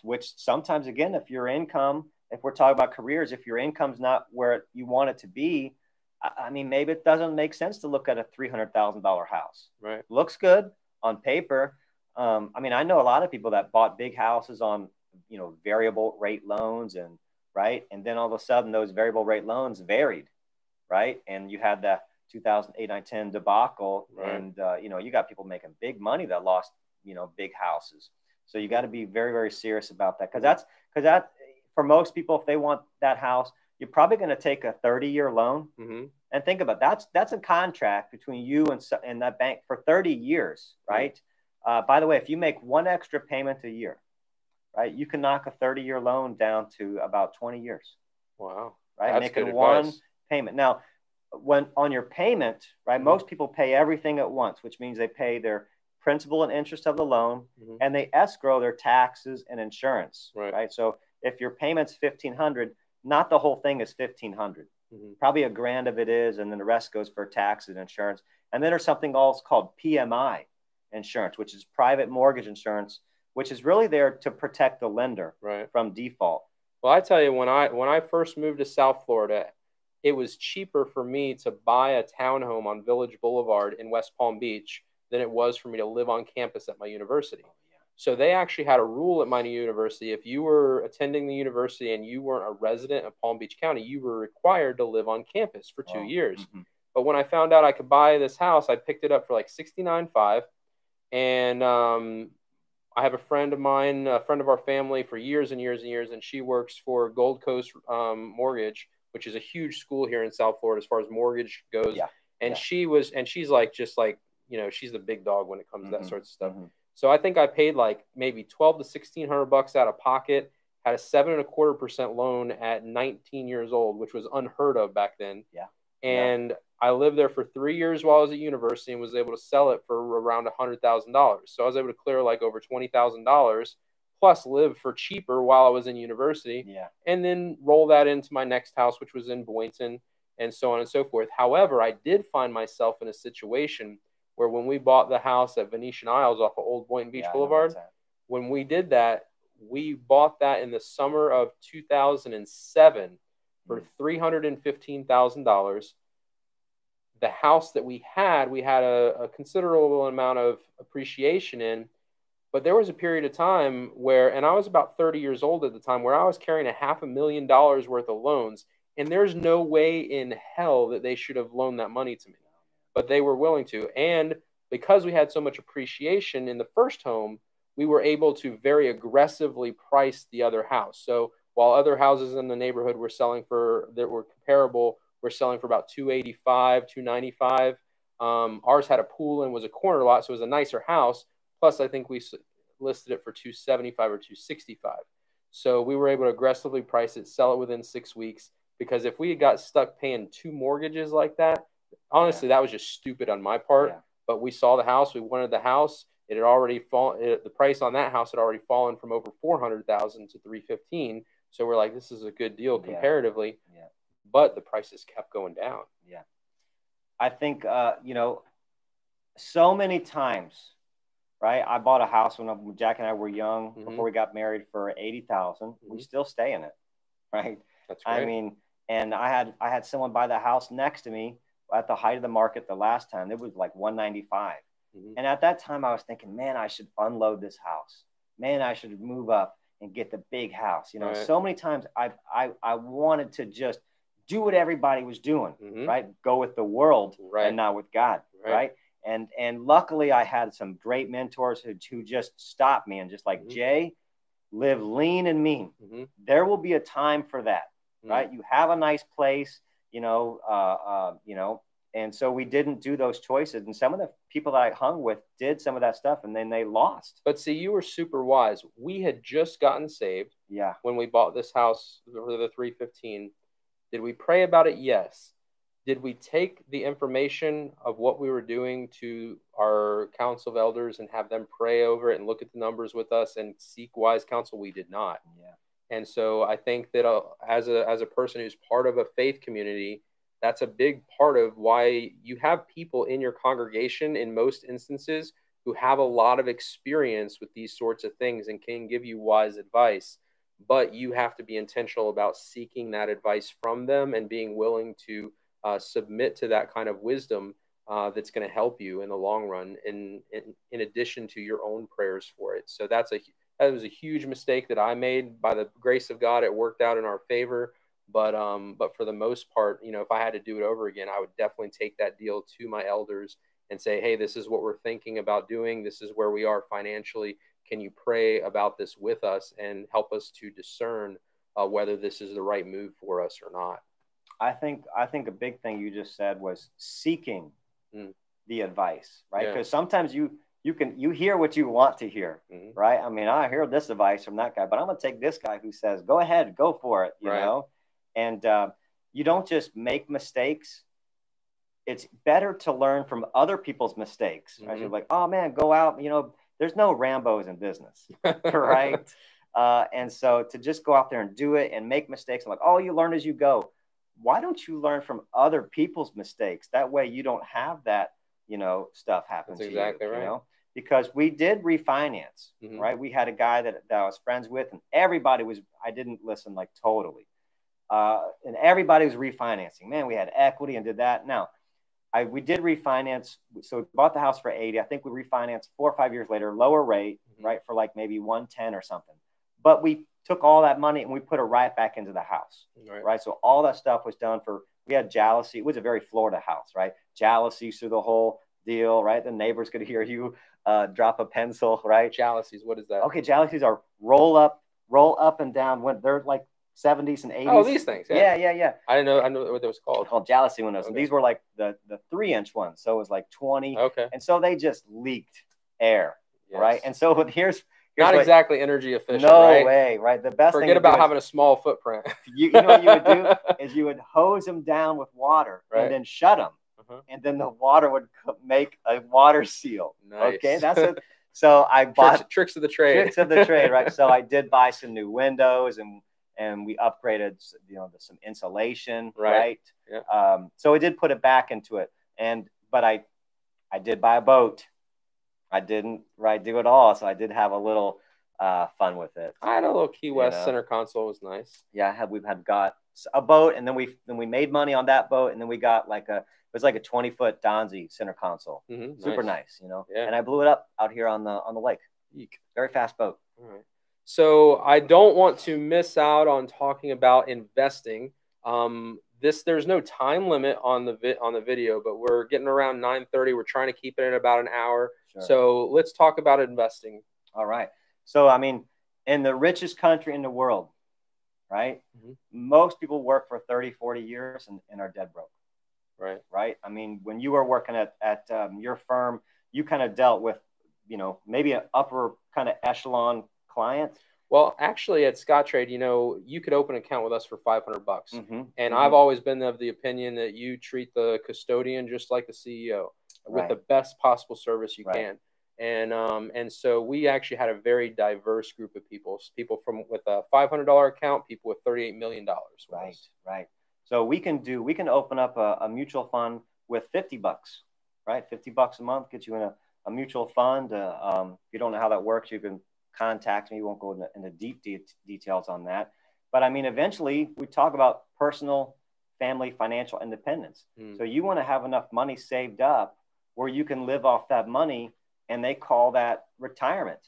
Which sometimes, again, if your income, if we're talking about careers, if your income's not where you want it to be, I mean, maybe it doesn't make sense to look at a $300,000 house. Right. Looks good on paper. I mean, I know a lot of people that bought big houses on, you know, variable rate loans, and and then all of a sudden those variable rate loans varied, right? And you had the 2008, 9, 10 debacle, and you know, you got people making big money that lost, you know, big houses. So you got to be very, very serious about that, because that for most people, if they want that house, you're probably going to take a 30-year loan. And think about that's a contract between you and that bank for 30 years, right? By the way, if you make one extra payment a year, right, you can knock a 30-year loan down to about 20 years. Wow. Right, that's making one payment. Now, when on your payment, right, most people pay everything at once, which means they pay their principal and interest of the loan, and they escrow their taxes and insurance, right? So if your payment's $1,500, not the whole thing is $1,500. Probably $1,000 of it is, and then the rest goes for taxes and insurance. And then there's something else called PMI insurance, which is private mortgage insurance, which is really there to protect the lender from default. Well, I tell you, when I first moved to South Florida, it was cheaper for me to buy a townhome on Village Boulevard in West Palm Beach than it was for me to live on campus at my university. So they actually had a rule at my university. If you were attending the university and you weren't a resident of Palm Beach County, you were required to live on campus for 2 years. But when I found out I could buy this house, I picked it up for like $69,500. And I have a friend of mine, a friend of our family for years and years and years, and she works for Gold Coast Mortgage, which is a huge school here in South Florida as far as mortgage goes. And she's like, just like, you know, she's the big dog when it comes to that sort of stuff. So I think I paid like maybe $1,200 to $1,600 out of pocket, had a 7.25% loan at 19 years old, which was unheard of back then. And I lived there for 3 years while I was at university and was able to sell it for around $100,000. So I was able to clear like over $20,000 plus live for cheaper while I was in university, and then roll that into my next house, which was in Boynton, and so on and so forth. However, I did find myself in a situation where when we bought the house at Venetian Isles off of Old Boynton Beach Boulevard, when we did that, we bought that in the summer of 2007 for $315,000. The house that we had a considerable amount of appreciation in, but there was a period of time where, and I was about 30 years old at the time, where I was carrying $500,000 worth of loans, and there's no way in hell that they should have loaned that money to me. But they were willing to. And because we had so much appreciation in the first home, we were able to very aggressively price the other house. So while other houses in the neighborhood were selling for, that were comparable, we're selling for about $285,000, $295,000. Ours had a pool and was a corner lot, so it was a nicer house. Plus, I think we listed it for $275,000 or $265,000. So we were able to aggressively price it, sell it within 6 weeks. Because if we had got stuck paying 2 mortgages like that, honestly, that was just stupid on my part. But we saw the house. We wanted the house. It had already fallen. The price on that house had already fallen from over $400,000 to $315,000. So we're like, this is a good deal comparatively. But the prices kept going down. I think, you know, so many times, right? I bought a house when Jack and I were young, before we got married, for $80,000. We still stay in it, right? That's great. I mean, and I had someone buy the house next to me at the height of the market the last time, it was like 195. And at that time I was thinking, man, I should unload this house. Man, I should move up and get the big house. You know, so many times I wanted to just do what everybody was doing, right? Go with the world and not with God, right? And luckily I had some great mentors who just stopped me and just like, Jay, live lean and mean. There will be a time for that, right? You have a nice place, you know, and so we didn't do those choices. And some of the people that I hung with did some of that stuff and then they lost. But see, you were super wise. We had just gotten saved. Yeah. When we bought this house for the 315, did we pray about it? Yes. Did we take the information of what we were doing to our council of elders and have them pray over it and look at the numbers with us and seek wise counsel? We did not. Yeah. And so I think that as a person who's part of a faith community, that's a big part of why you have people in your congregation in most instances who have a lot of experience with these sorts of things and can give you wise advice. But you have to be intentional about seeking that advice from them and being willing to submit to that kind of wisdom that's going to help you in the long run, in addition to your own prayers for it. So that was a huge mistake that I made. By the grace of God, it worked out in our favor. But for the most part, you know, if I had to do it over again, I would definitely take that deal to my elders and say, hey, this is what we're thinking about doing. This is where we are financially. Can you pray about this with us and help us to discern whether this is the right move for us or not? I think a big thing you just said was seeking the advice, right? Because sometimes you hear what you want to hear, right? I mean, I hear this advice from that guy, but I'm going to take this guy who says, go ahead, go for it, you know? And you don't just make mistakes. It's better to learn from other people's mistakes. Right? You're like, oh man, go out, you know, there's no Rambos in business, right? And so to just go out there and do it and make mistakes, I'm like, oh, you learn as you go. Why don't you learn from other people's mistakes? That way you don't have that, you know, stuff happen to you. Exactly right. You know? Because we did refinance, right? We had a guy that I was friends with, and I didn't listen like totally. And everybody was refinancing. Man, we had equity and did that. Now, we did refinance. So we bought the house for 80. I think we refinanced 4 or 5 years later, lower rate, right? For like maybe 110 or something. But we took all that money and we put it right back into the house, right? So all that stuff was done we had jealousy. It was a very Florida house, right? Jealousy through the whole deal, right? The neighbors could hear you drop a pencil, right? Jalousies, what is that? Okay, jalousies are roll up and down when they're like 70s and 80s. Oh, these things. Yeah. I know what that was called. It's called jealousy windows. Okay. And these were like the 3-inch ones. So it was like 20. Okay. And so they just leaked air, right? And so here's not exactly energy efficient. No right? way, right? The best Forget about having a small footprint. You know what you would do is you would hose them down with water and then shut them. And then the water would make a water seal. Nice. Okay, that's it. So I bought tricks of the trade. Tricks of the trade, right? So I did buy some new windows and we upgraded, you know, some insulation, right? Yeah. So we did put it back into it, but I did buy a boat. I didn't do it all, so I did have a little fun with it. I had a little Key West center console. It was nice. Yeah, we've got a boat, and then we made money on that boat, and then we got it was like a 20-foot Donzi center console, super nice, you know. Yeah. And I blew it up out here on the lake. Eek. Very fast boat. All right. So I don't want to miss out on talking about investing. There's no time limit on the video, but we're getting around 9:30. We're trying to keep it in about an hour. Sure. So let's talk about investing. All right. So, I mean, in the richest country in the world, right? Most people work for 30, 40 years and are dead broke. Right. I mean, when you were working at your firm, you kind of dealt with, you know, maybe an upper kind of echelon client. Well, actually, at Scottrade, you know, you could open an account with us for $500. And I've always been of the opinion that you treat the custodian just like the CEO with the best possible service you can. And so we actually had a very diverse group of people with a $500 account, people with $38 million. Right. So we can open up a mutual fund with $50, right? $50 a month gets you in a mutual fund. If you don't know how that works, you can contact me. We won't go into deep details on that. But I mean, eventually we talk about personal family financial independence. Mm. So you want to have enough money saved up where you can live off that money, and they call that retirement.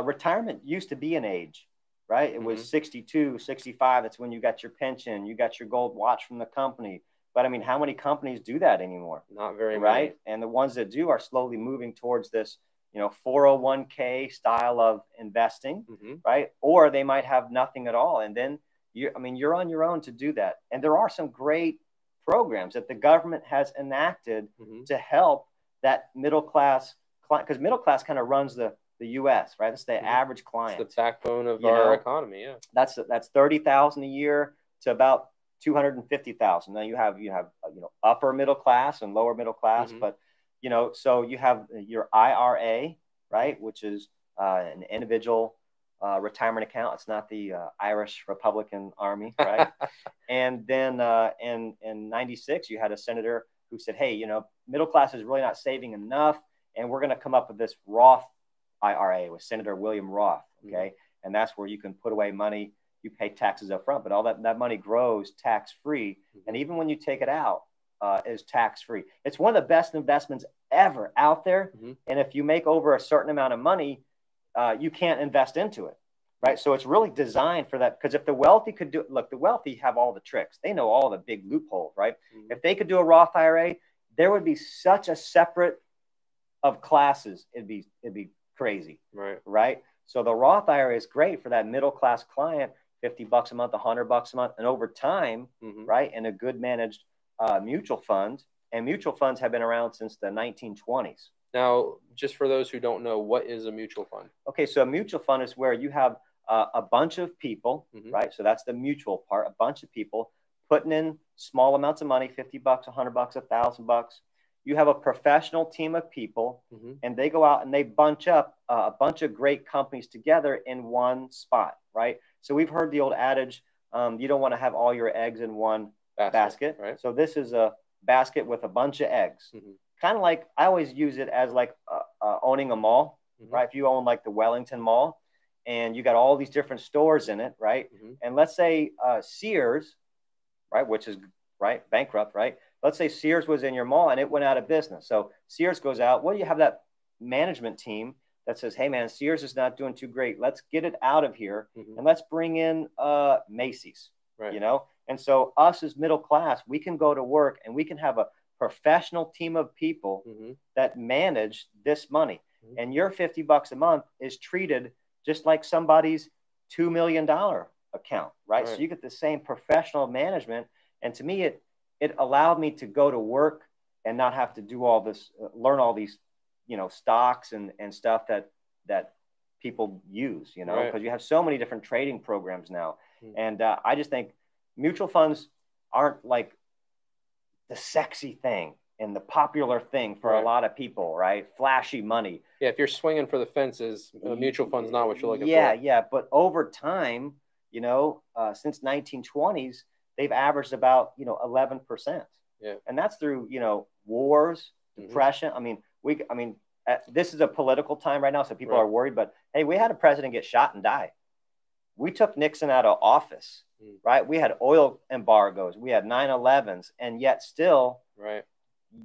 Retirement used to be an age, right? It was 62, 65. That's when you got your pension, you got your gold watch from the company. But I mean, how many companies do that anymore? Not very right? many. And the ones that do are slowly moving towards this, 401k style of investing, right? Or they might have nothing at all. And then you're on your own to do that. And there are some great programs that the government has enacted to help that middle class client, because middle class kind of runs the U.S., right? It's the average client. It's the backbone of our economy. Yeah, that's $30,000 a year to about $250,000. Now you have upper middle class and lower middle class, but so you have your IRA, right, which is an individual retirement account. It's not the Irish Republican Army, right? And then in '96, you had a senator who said, hey, middle class is really not saving enough, and we're going to come up with this Roth IRA with Senator William Roth, okay? And that's where you can put away money. You pay taxes up front, but all that money grows tax-free. And even when you take it out, is tax-free. It's one of the best investments ever out there. And if you make over a certain amount of money, you can't invest into it, right? So it's really designed for that. Because if the wealthy could do it, look, the wealthy have all the tricks. They know all the big loopholes, right? If they could do a Roth IRA, there would be such a separate of classes. It'd be crazy, right? So the Roth IRA is great for that middle class client, $50 a month, $100 a month, and over time, right? And a good managed mutual fund. And mutual funds have been around since the 1920s. Now, just for those who don't know, what is a mutual fund? Okay, so a mutual fund is where you have a bunch of people, right? So that's the mutual part, a bunch of people putting in small amounts of money, $50, $100, $1,000. You have a professional team of people, and they go out and they bunch up a bunch of great companies together in one spot, right? So we've heard the old adage, you don't want to have all your eggs in one basket. Right? So this is a basket with a bunch of eggs. Kind of like, I always use it as like owning a mall, right? If you own like the Wellington Mall and you got all these different stores in it, right? And let's say Sears, right, which is bankrupt, right? Let's say Sears was in your mall and it went out of business. So Sears goes out. Well, you have that management team that says, hey, man, Sears is not doing too great. Let's get it out of here and let's bring in Macy's, And so us as middle class, we can go to work and we can have a professional team of people that manage this money. And your $50 a month is treated just like somebody's $2 million account, right? So you get the same professional management. And to me, it allowed me to go to work and not have to do all this, learn all these, stocks and stuff that people use, because you have so many different trading programs now. And I just think mutual funds aren't like the sexy thing and the popular thing for a lot of people, right? Flashy money. Yeah, if you're swinging for the fences, a mutual fund's not what you're looking for. Yeah. But over time, since 1920s, they've averaged about 11%. Yeah, and that's through wars, depression. I mean, this is a political time right now, so people are worried. But hey, we had a president get shot and die. We took Nixon out of office, right? We had oil embargoes, we had 9/11s, and yet still,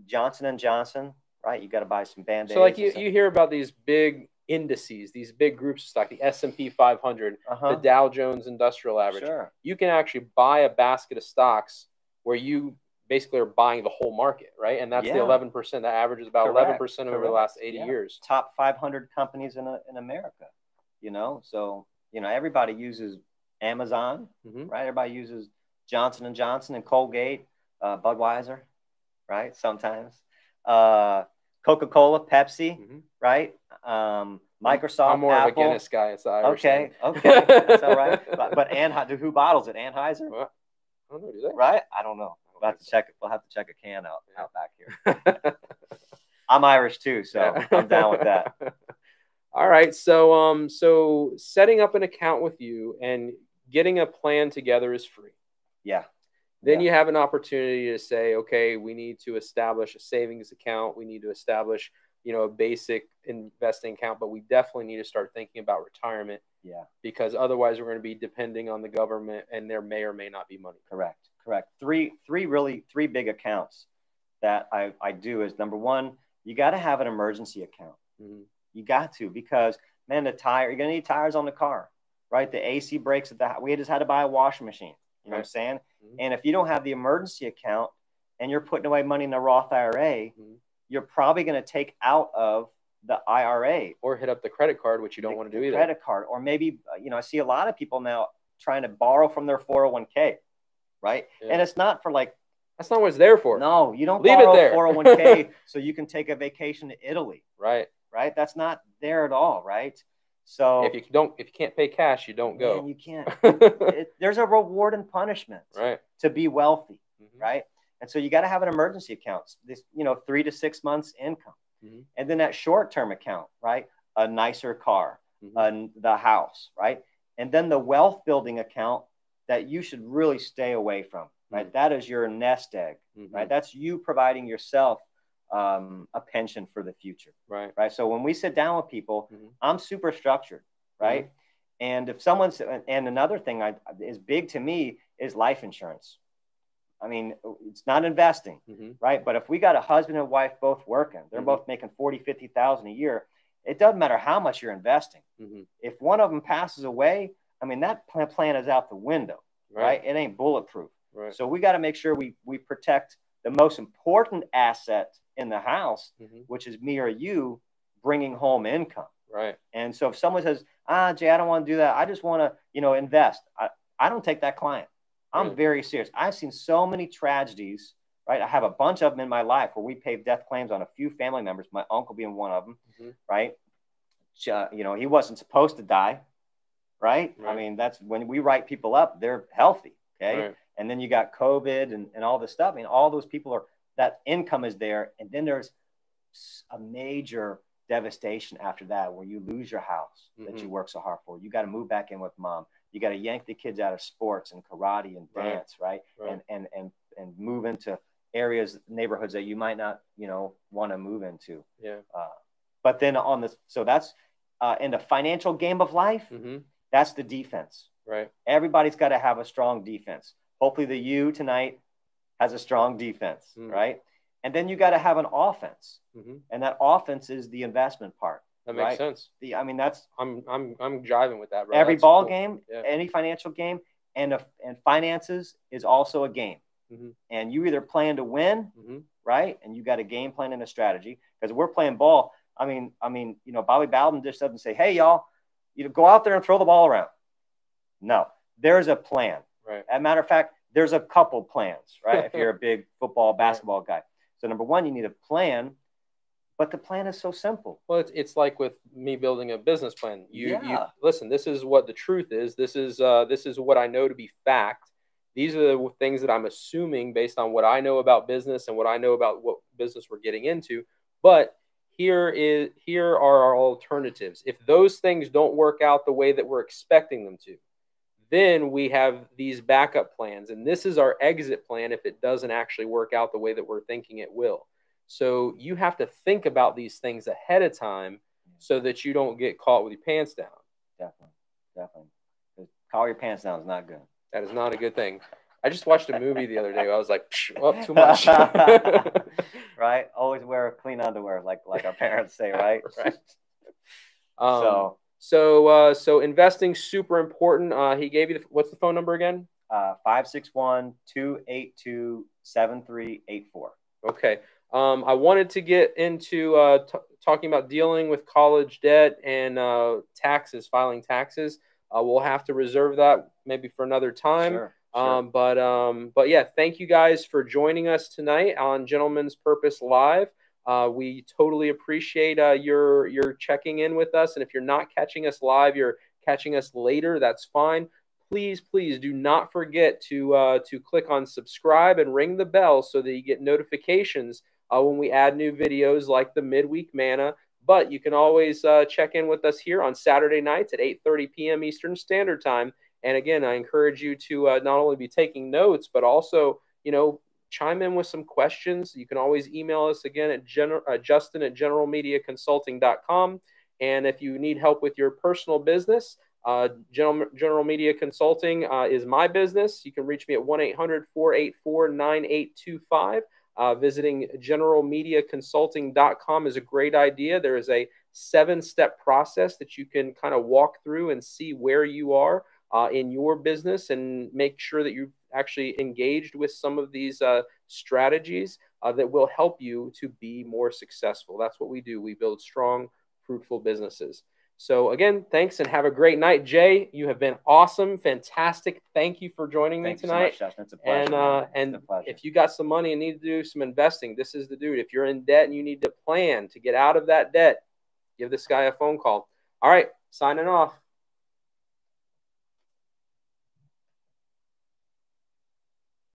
Johnson & Johnson, right? You got to buy some Band-Aids. So like you hear about these big indices, these big groups of stock, the S&P 500, the Dow Jones Industrial Average. You can actually buy a basket of stocks where you basically are buying the whole market, right? And that's the 11%. That averages about 11% over the last 80 years. Top 500 companies in America, So, everybody uses Amazon, right? Everybody uses Johnson & Johnson and Colgate, Budweiser, right? Sometimes. Coca-Cola, Pepsi, right? Microsoft, I'm more Apple. of a Guinness guy. It's the Irish okay, that's all right. But who bottles it? Anheuser? Well, I don't know, do they? Right? I don't know. We'll have to check it. We'll have to check a can out back here. I'm Irish too, so I'm down with that. All right. So so setting up an account with you and getting a plan together is free. Yeah. Then you have an opportunity to say, okay, we need to establish a savings account. We need to establish, a basic investing account, but we definitely need to start thinking about retirement. Yeah. Because otherwise we're going to be depending on the government and there may or may not be money. Correct. Correct. Three big accounts that I do is, number one, you got to have an emergency account. Mm-hmm. You got to, because man, you're going to need tires on the car, right? The AC breaks at the house. We just had to buy a washing machine. You know what I'm saying? Mm-hmm. And if you don't have the emergency account and you're putting away money in a Roth IRA, mm-hmm. you're probably going to take out of the IRA or hit up the credit card, which you don't want to do either. Credit card, or maybe, I see a lot of people now trying to borrow from their 401k, right? Yeah. And it's not for like, that's not what it's there for. No, you don't leave borrow it there. 401k so you can take a vacation to Italy. Right. Right. That's not there at all. Right. So if you can't pay cash, you don't go. Man, you can't. There's a reward and punishment, right, to be wealthy. Mm-hmm. Right. And so you got to have an emergency account, this, 3 to 6 months income. Mm-hmm. And then that short-term account, right? A nicer car, mm-hmm. The house, right? And then the wealth building account that you should really stay away from, right? Mm-hmm. That is your nest egg, mm-hmm. right? That's you providing yourself a pension for the future, right? Right. So when we sit down with people, mm-hmm. I'm super structured, right? Mm-hmm. And if and another thing is big to me is life insurance. I mean, it's not investing, mm-hmm. right? But if we got a husband and wife both working, they're mm-hmm. both making 40, 50,000 a year. It doesn't matter how much you're investing. Mm-hmm. If one of them passes away, I mean, that plan is out the window, right? It ain't bulletproof. Right. So we got to make sure we protect the most important asset in the house, mm-hmm. which is me or you bringing home income. Right. And so if someone says, Jay, I don't want to do that, I just want to, invest. I don't take that client. I'm very serious. I've seen so many tragedies, right? I have a bunch of them in my life where we paid death claims on a few family members, my uncle being one of them, mm-hmm. right? He wasn't supposed to die, right? I mean, that's when we write people up, they're healthy, okay? Right. And then you got COVID and all this stuff. I mean, all those people that income is there. And then there's a major devastation after that where you lose your house mm-hmm. that you work so hard for. You got to move back in with mom. You got to yank the kids out of sports and karate and dance, right? And move into neighborhoods that you might not, want to move into. Yeah. But then so that's in the financial game of life, mm-hmm. that's the defense. Right. Everybody's got to have a strong defense. Hopefully the you tonight has a strong defense, mm-hmm. right? And then you got to have an offense, mm-hmm. and that offense is the investment part. That makes sense. That's I'm jiving with that, bro. Every ball game, any financial game, and finances is also a game. Mm-hmm. And you either plan to win, mm-hmm. right? And you got a game plan and a strategy. Because we're playing ball. I mean, Bobby Bowden just doesn't say, "Hey, y'all, go out there and throw the ball around." No, there's a plan. Right. As a matter of fact, there's a couple plans, right? If you're a big football, basketball guy. So number one, you need a plan. But the plan is so simple. Well, it's like with me building a business plan. You listen. This is what the truth is. This is what I know to be fact. These are the things that I'm assuming based on what I know about business and what I know about what business we're getting into. But here are our alternatives. If those things don't work out the way that we're expecting them to, then we have these backup plans, and this is our exit plan if it doesn't actually work out the way that we're thinking it will. So you have to think about these things ahead of time so that you don't get caught with your pants down. Definitely. Call your pants down is not good. That is not a good thing. I just watched a movie the other day. I was like, well, too much. Right? Always wear clean underwear, like our parents say, right? Right. So investing super important. He gave you what's the phone number again? 561-282-7384. Okay. I wanted to get into talking about dealing with college debt and taxes, filing taxes. We'll have to reserve that maybe for another time. Sure. But yeah, thank you guys for joining us tonight on Gentleman's Purpose Live. We totally appreciate your checking in with us. And if you're not catching us live, you're catching us later, that's fine. Please do not forget to click on subscribe and ring the bell so that you get notifications when we add new videos like the Midweek Manna. But you can always check in with us here on Saturday nights at 8:30 p.m. Eastern Standard Time. And again, I encourage you to not only be taking notes, but also, chime in with some questions. You can always email us again at Justin@generalmediaconsulting.com. And if you need help with your personal business, General Media Consulting is my business. You can reach me at 1-800-484-9825. Visiting generalmediaconsulting.com is a great idea. There is a 7-step process that you can kind of walk through and see where you are in your business and make sure that you've actually engaged with some of these strategies that will help you to be more successful. That's what we do. We build strong, fruitful businesses. So again, thanks and have a great night. Jay, you have been awesome, fantastic. Thank you for joining me tonight. Thank you so much, Justin. It's a pleasure. And if you got some money and need to do some investing, this is the dude. If you're in debt and you need to plan to get out of that debt, give this guy a phone call. All right, signing off.